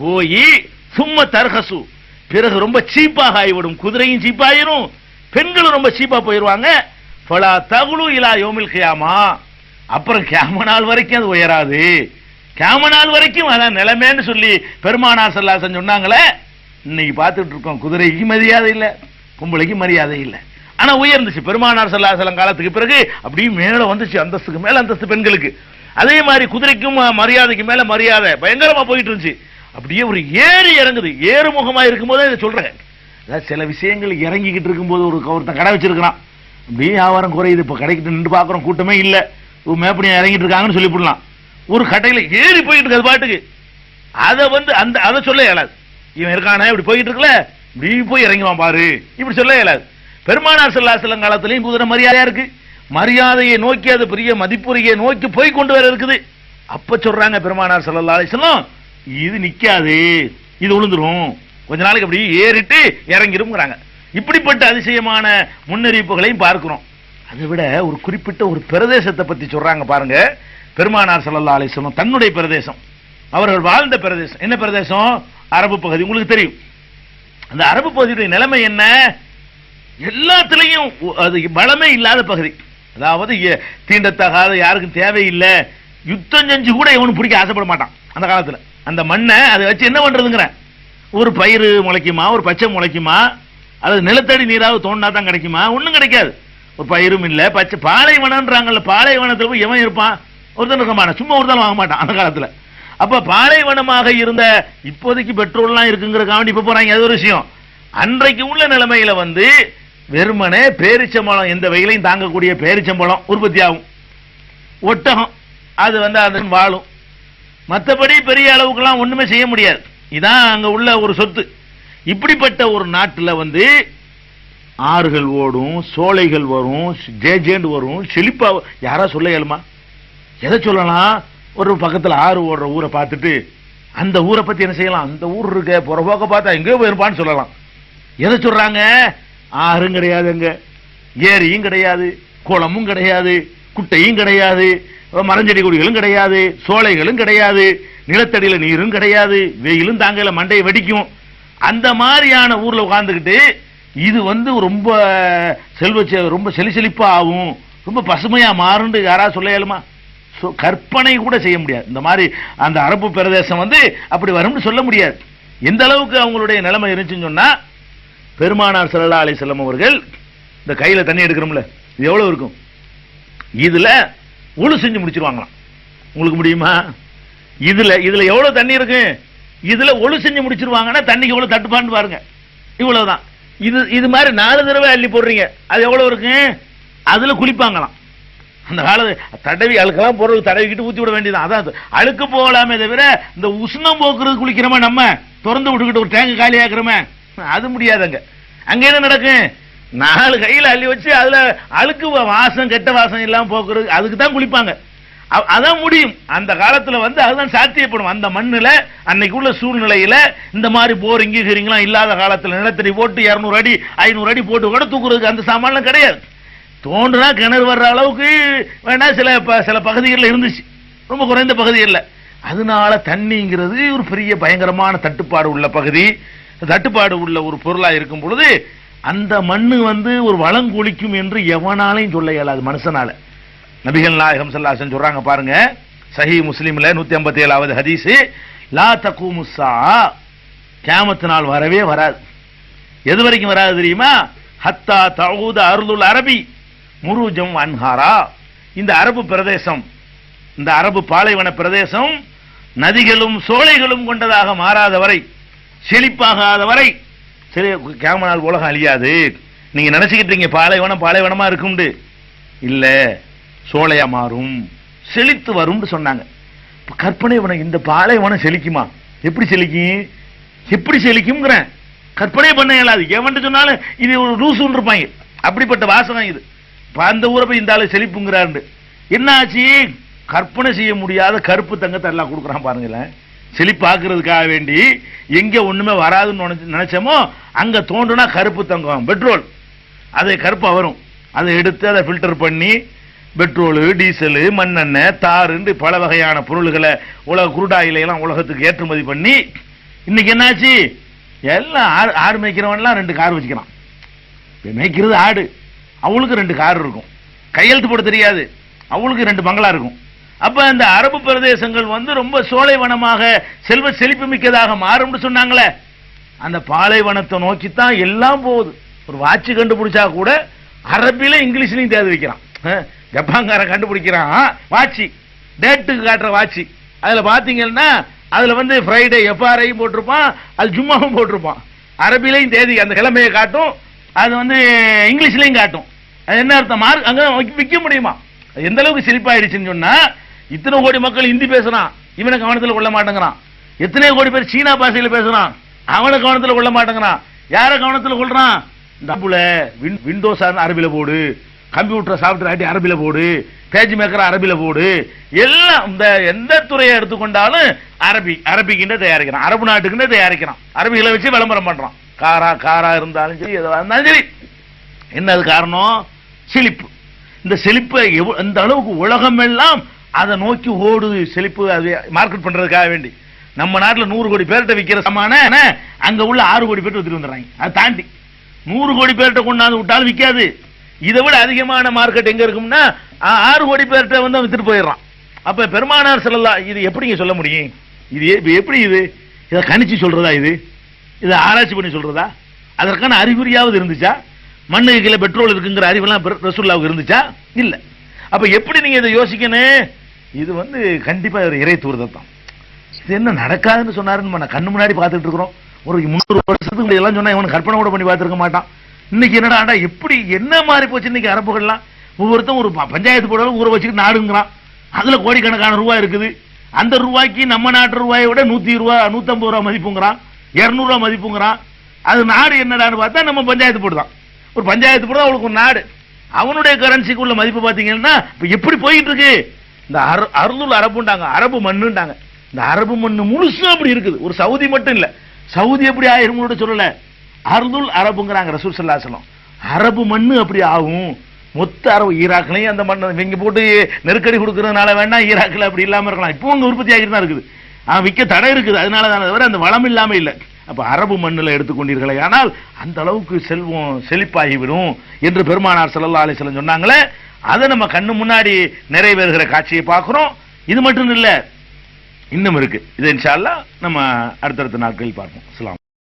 போய் சும்ம தர்ஹசு, பிறகு ரொம்ப சீப்பாக ஆகிவிடும். குதிரையும் சீப்பாயிரும், பெண்களும் ரொம்ப சீப்பா போயிருவாங்க. ஃபலா தகுலு இலா யௌமில் கியாமா, அப்புறம் கியாம நாள் வரைக்கும் அது உயராது, கியாம நாள் வரைக்கும் அதான் நிலைமைன்னு சொல்லி பெருமானார் ஸல்லல்லாஹு அலைஹி வஸல்லம் சொன்னாங்களே. இன்னைக்கு பார்த்துட்டு இருக்கோம், குதிரைக்கு மரியாதை இல்லை, பொம்பளைக்கு மரியாதை இல்லை, ஆனா உயர்ந்துச்சு. பெருமானார் ஸல்லல்லாஹு அலைஹி வஸல்லம் காலத்துக்கு பிறகு அப்படியே மேல வந்துச்சு, அந்தஸ்துக்கு மேல அந்தஸ்து பெண்களுக்கு. அதே மாதிரி குதிரைக்கும் மரியாதைக்கு மேல மரியாதை பயங்கரமா போயிட்டு இருந்துச்சு. அப்படியே ஒரு ஏறி இறங்குது, ஏறுமுகமா இருக்கும் போதே இதை சொல்றேன். அதாவது சில விஷயங்கள் இறங்கிக்கிட்டு இருக்கும்போது ஒருத்தன் கடை வச்சிருக்கிறான், அப்படியே வியாபாரம் குறையுது, இப்ப கடைக்கிட்டு நின்று பாக்குறோம் கூட்டமே இல்ல, ஒரு மேப்படியா இறங்கிட்டு இருக்காங்கன்னு சொல்லி போடலாம். ஒரு கடையில ஏறி போயிட்டு இருக்கு அது பாட்டுக்கு, அதை வந்து அதை சொல்ல இயலாது. இவன் இருக்கானே இப்படி போயிட்டு இருக்கல, இப்படி போய் இறங்குவான் பாரு, இப்படி சொல்ல இயலாது. பெருமானார் ஸல்லல்லாஹு அலைஹி வஸல்லம் காலத்திலையும் குதிரை மரியாதையா இருக்கு, மரியாதையை நோக்கி அது பெரிய மதிப்புரையை நோக்கி போய் கொண்டு வர இருக்குது. அப்ப சொல்றாங்க பெருமானார் ஸல்லல்லாஹு அலைஹி வஸல்லம், இது நிக்காது, இது விழுந்துரும், கொஞ்ச நாளைக்கு அப்படி ஏறிட்டு இறங்கிரும்ங்கறாங்க. இப்படிப்பட்ட அதிசயமான முன்னறிவிப்புகளையும் பார்க்கிறோம். அதை விட ஒரு குறிப்பிட்ட ஒரு பிரதேசத்தை பத்தி சொல்றாங்க பாருங்க. பெருமானார் ஸல்லல்லாஹு அலைஹி வஸல்லம் தன்னுடைய பிரதேசம், அவர்கள் வாழ்ந்த பிரதேசம், என்ன பிரதேசம், அரபு பகுதி. உங்களுக்கு தெரியும் அந்த அரபு பகுதியுடைய நிலைமை என்ன, எல்லாத்திலையும் அது பலமே இல்லாத பகுதி, அதாவது தீண்டத்தகாத, யாருக்கும் தேவையில்லை, யுத்தம் செஞ்சு கூட இவனும் பிடிக்க ஆசைப்பட மாட்டான் அந்த காலத்துல. அந்த மண்ணை அதை வச்சு என்ன பண்றதுங்கிற, ஒரு பயிர் முளைக்குமா, ஒரு பச்சை முளைக்குமா, அது நிலத்தடி நீராவது தோண்டா தான் கிடைக்குமா, ஒண்ணும் கிடைக்காது. ஒரு பயிரும் இல்ல, பச்சை பாலைவனம்ன்றாங்கல்ல, பாலைவனத்துல போய் எவன் இருப்பான், ஒருத்தன் இருக்க மாட்டான், சும்மா ஒருத்தன் வாங்க மாட்டான் அந்த காலத்துல. அப்ப பாலைவனமாக இருந்த, இப்போதைக்கு பெட்ரோல்லாம் இருக்குங்கிறக்காண்டி இப்ப போறாங்க, அது ஒரு விஷயம். அன்றைக்கு உள்ள நிலைமையில வந்து வெறுமனே பேரிச்சம்பழம், எந்த வெயிலையும் தாங்கக்கூடிய பேரிச்சம்பழம் உற்பத்தி ஆகும், ஒட்டகம் அது வந்து அதன் வாழும், மற்றபடி பெரிய அளவுக்குலாம் ஒண்ணுமே செய்ய முடியாது. இதான் அங்க உள்ள ஒரு சொத்து. இப்படிப்பட்ட ஒரு நாட்டுல வந்து ஆறுகள் ஓடும், சோலைகள் வரும், ஜேஜேண்டு வரும், செழிப்பா. யாரா சொல்ல இயலுமா, எதை சொல்லலாம், ஒரு பக்கத்துல ஆறு ஓடுற ஊரை பார்த்துட்டு அந்த ஊரை பத்தி என்ன செய்யலாம், அந்த ஊர் இருக்க புறம்போக்க பார்த்தா எங்கேயோ போயிருப்பான்னு சொல்லலாம். எதை சொல்றாங்க, ஆறும் கிடையாது, அங்க ஏரியும் கிடையாது, குளமும் கிடையாது, குட்டையும் கிடையாது, மரஞ்செடி கொடிகளும் கிடையாது, சோலைகளும் கிடையாது, நிலத்தடியில நீரும் கிடையாது, வெயிலும் தாங்கல, மண்டையை வெடிக்கும். அந்த மாதிரியான ஊர்ல உட்கார்ந்துக்கிட்டு இது வந்து ரொம்ப ரொம்ப செழிப்பா ஆகும், ரொம்ப பசுமையா மாறுண்டு யாரா சொல்ல இயலுமா, கற்பனை கூட செய்ய முடியாது. இந்த மாதிரி அந்த அரபு பிரதேசம் வந்து அப்படி வரும்னு சொல்ல முடியாது. எந்த அளவுக்கு அவங்களுடைய நிலைமை இருந்துச்சுன்னு சொன்னா, பெருமானார் ஸல்லல்லாஹு அலைஹி வஸல்லம் அவர்கள் இந்த கையில தண்ணி எடுக்கிறோம்ல, இது எவ்வளவு இருக்கும், இதுல உழு செஞ்சு முடிச்சிருவாங்களாம். உங்களுக்கு முடியுமா? இதுல எவ்வளவு தண்ணி இருக்கு, இதுல ஒழு செஞ்சு முடிச்சிருவாங்கன்னா தண்ணிக்கு எவ்வளவு தட்டுப்பான்னு பாருங்க. இவ்வளவுதான். இது மாதிரி 4 தடவை அள்ளி போடுறீங்க, அது எவ்வளவு இருக்கு, அதுல குளிப்பாங்களாம். அந்த காலத்து தடவி அழுக்கெல்லாம் போடுறது தடவிக்கிட்டு ஊத்தி விட வேண்டியதான். அதான் அழுக்கு போகலாமே தவிர இந்த உஷ்ணம் போக்குறது குளிக்கிறோமா, நம்ம திறந்து விட்டுக்கிட்டு ஒரு டேங்க் காலி ஆக்குறோமே, அது முடியாதுங்க. அங்க என்ன நடக்கும், 4 கையில அள்ளி வச்சு அதுல அழுக்கு வாசம் கெட்ட வாசம் எல்லாம் போக்குறது, அதுக்கு தான் குளிப்பாங்க. அதான் முடியும். அந்த காலத்துல வந்து அதுதான் சாத்தியப்படும். அந்த மண்ணுல அன்னைக்கு உள்ள சூழ்நிலையில இந்த மாதிரி போரிங்கு கீரிங்கெல்லாம் இல்லாத காலத்துல நிலத்தடி போட்டு 200 அடி 500 அடி போட்டு கூட தூக்குறதுக்கு அந்த சாமான்லாம் கிடையாது. தோண்டுனா கிணறு வர்ற அளவுக்கு வேணா சில பகுதிகளில் இருந்துச்சு, ரொம்ப குறைந்த பகுதிகளில். அதனால தண்ணிங்கிறது ஒரு பெரிய பயங்கரமான தட்டுப்பாடு உள்ள பகுதி, தட்டுப்பாடு உள்ள ஒரு பொருளா இருக்கும் பொழுது அந்த மண்ணு வந்து ஒரு வளங்குளிக்கும் என்று எவனாலையும் சொல்ல இயலாது மனுஷனால. நபிகள் நாயகம் ஸல்லல்லாஹு அலைஹி வஸல்லம் சொல்றாங்க பாருங்க, சஹீஹ் முஸ்லிம்ல 157வது ஹதீஸ், லா தகூமு ஸாஅ, கியாமத் நாள் வரவே வராது. எது வரைக்கும் வராது தெரியுமா? ஹத்தா தஊத அர்துல் அரபி முருஜம் அன்ஹாரா, இந்த அரபு பிரதேசம், இந்த அரபு பாலைவன பிரதேசம் நதிகளும் சோலைகளும் கொண்டதாக மாறாத வரை, செழிப்பாகாத வரை சரி கியாமத் நாள் உலகம் அழியாது. நீங்க நினைச்சுக்கிட்டீங்க பாலைவனமா இருக்கும்னு, இல்ல சோலையா மாறும், செழித்து வரும்னு சொன்னாங்க. கற்பனை பண்ண, இந்த பாலைவனம் செழிக்குமா? எப்படி செழிக்கும் கற்பனை பண்ண இயலாது. எவன் சொன்னாலும் இது ஒரு ரூசுன்னு இருப்பாங்க, அப்படிப்பட்ட வாசகம் இது. அந்த ஊரை போய் இந்த ஆளு செழிப்புங்கிறாரு. என்ன ஆச்சு? கற்பனை செய்ய முடியாத கருப்பு தங்கத்தை எல்லாம் கொடுக்குறான் பாருங்களேன். செழிப்பாக்குறதுக்காக வேண்டி எங்க ஒண்ணுமே வராதுன்னு நினைச்சோமோ அங்க தோன்றுனா கருப்பு தங்கம், பெட்ரோல், அது கருப்பா வரும். அதை எடுத்து அதை ஃபில்டர் பண்ணி பெட்ரோலு, டீசலு, மண்ணெண்ணெய், தாருண்டு பல வகையான பொருள்களை உலக குருடாயிலாம் உலகத்துக்கு ஏற்றுமதி பண்ணி இன்னைக்கு என்னாச்சு? எல்லாம் ஆடு மேய்க்கிறவன்லாம் 2 கார் வச்சுக்கிறான். மேய்க்கிறது ஆடு, அவளுக்கு 2 கார் இருக்கும். கையெழுத்து போட தெரியாது, அவளுக்கு 2 பங்களா இருக்கும். அப்ப அந்த அரபு பிரதேசங்கள் வந்து ரொம்ப சோலைவனமாக செல்வ செழிப்பு மிக்கதாக மாறும்னு சொன்னாங்களே, அந்த பாலைவனத்தை நோக்கித்தான் எல்லாம் போகுது. ஒரு வாட்சி கண்டுபிடிச்சா கூட அரபில இங்கிலீஷ்லயும் தேதி வைக்கிறான். ஜப்பான்காரன் கண்டுபிடிக்கிறான் வாட்சி, டேட்டுக்கு காட்டுற வாட்சி. அதுல பாத்தீங்கன்னா அதுல வந்து ஃப்ரைடே எஃப்ஆர்ஐயும் போட்டிருப்பான், அது ஜும்மாவும் போட்டிருப்பான். அரபிலையும் தேதி அந்த கிழமையை காட்டும், அது வந்து இங்கிலீஷ்லயும் காட்டும். அது என்ன அர்த்தம்? அங்க விற்க முடியுமா? எந்த அளவுக்கு செழிப்பாயிடுச்சுன்னு சொன்னா, இத்தனை கோடி மக்கள் ஹிந்தி பேசுறான், இவனை கவனத்தில் கொள்ள மாட்டேங்கிறான். எத்தனை கோடி பேர் சீனா பாஷையில பேசுறான், அவனை கவனத்தில் கொள்ள மாட்டேங்கிறான். யார கவனத்தில் கொள்றான்? விண்டோஸ் அரபில போடு, கம்ப்யூட்டர் சாஃப்ட்வேர் ஆட்டி அரபில போடு, பேஜ் மேக்கர் அரபில போடு, எல்லாம் இந்த எந்த துறையை எடுத்துக்கொண்டாலும் அரபிக்கிட்ட தயாரிக்கிறான், அரபு நாட்டுக்குன்னு தயாரிக்கிறான். அரபிகளை வச்சு விளம்பரம் பண்றான். காரா இருந்தாலும் சரி, எதுவாக இருந்தாலும் சரி. என்ன அது காரணம்? செழிப்பு. இந்த செழிப்பை இந்த அளவுக்கு உலகம் எல்லாம் அதை நோக்கி ஓடுது. செழிப்பு அது மார்க்கெட் பண்றதுக்காக வேண்டி நம்ம நாட்டில் 100 கோடி பேர்கிட்ட விற்கிற சமான அங்க உள்ள 6 கோடி பேர் வித்துட்டு வந்துடுறாங்க. அதை தாண்டி 100 கோடி பேர்கிட்ட கொண்டாந்து விட்டாலும் விற்காது. இதை விட அதிகமான மார்க்கெட் எங்க இருக்கும்னா 6 கோடி பேர்கிட்ட வந்து வித்துட்டு போயிடுறான். அப்ப பெருமானார் ஸல்லல்லாஹு, இது எப்படிங்க சொல்ல முடியும்? இது எப்படி? இதை கணிச்சு சொல்றதா? இதை ஆராய்ச்சி பண்ணி சொல்றதா? அதற்கான அறிகுறியாவது இருந்துச்சா? மண்ணுக்கு கீழே பெட்ரோல் இருக்குங்கிற அறிவெல்லாம் ரசூலுல்லாஹ்வுக்கு இருந்துச்சா? இல்ல. அப்ப எப்படி நீங்க இதை யோசிக்கணும்? இது வந்து கண்டிப்பா ஒரு இறை தூர்தான். இது என்ன நடக்காதுன்னு சொன்னாருன்னு நம்ம கண்ணு முன்னாடி பார்த்துட்டு இருக்கிறோம். ஒரு 300 வருஷத்துக்கு எல்லாம் சொன்னா இவன் கற்பனை கூட பண்ணி பார்த்திருக்க மாட்டான். இன்னைக்கு என்னடா எப்படி என்ன மாறி போச்சு இன்னைக்கு அரபுகள்லாம். ஒவ்வொருத்தரும் ஒரு பஞ்சாயத்து போடாலும் ஊரை வச்சுக்கிட்டு நாடுங்கிறான். அதுல கோடிக்கணக்கான ரூபாய் இருக்குது. அந்த ரூபாய்க்கு நம்ம நாட்டு ரூபாயை விட 120 ரூபா 150 ரூபா மதிப்புங்கிறான், 200 ரூபா மதிப்புங்கிறான். அது நாடு என்னடான்னு பார்த்தா நம்ம பஞ்சாயத்து போடுதான். ஒரு பஞ்சாயத்து போடுதான் அவளுக்கு ஒரு நாடு. அவனுடைய கரன்சிக்கு உள்ள மதிப்பு பாத்தீங்கன்னா எப்படி போயிட்டு இருக்கு? இந்த அர்துல் அரபுண்டாங்க, அரபு மண்ணுண்டாங்க. இந்த அரபு மண்ணு முழுசும் அப்படி இருக்குது. ஒரு சவுதி மட்டும் இல்ல. சவுதி எப்படி ஆயிரும் சொல்லல, அர்துல் அரபுங்கிறாங்க ரசூல் ஸல்லல்லாஹு அலைஹி வஸல்லம். அரபு மண்ணு அப்படி ஆகும். மொத்த அரபு ஈராக்லையும் அந்த மண்ணு இங்க போட்டு நெருக்கடி கொடுக்கறதுனால வேண்டாம் ஈராக்ல அப்படி இல்லாம இருக்கலாம். இப்போ அங்க உற்பத்தி ஆகிட்டு தான் இருக்குது. விற்க தடை இருக்குது. அதனால தான் தவிர அந்த வளம் இல்லாம இல்ல. அப்ப அரபு மண்ணில் எடுத்துக்கொண்டீர்களே ஆனால் அந்த அளவுக்கு செல்வம் செழிப்பாகிவிடும் என்று பெருமானார் ஸல்லல்லாஹு அலைஹி வஸல்லம் சொன்னாங்களே, அதை நம்ம கண்ணு முன்னாடி நிறைவேறுகிற காட்சியை பார்க்கிறோம். இது மட்டும் இல்ல, இன்னும் இருக்கு. இது இன்ஷா அல்லாஹ் நம்ம அடுத்தடுத்த நாட்களில் பார்ப்போம். அஸ்ஸலாமு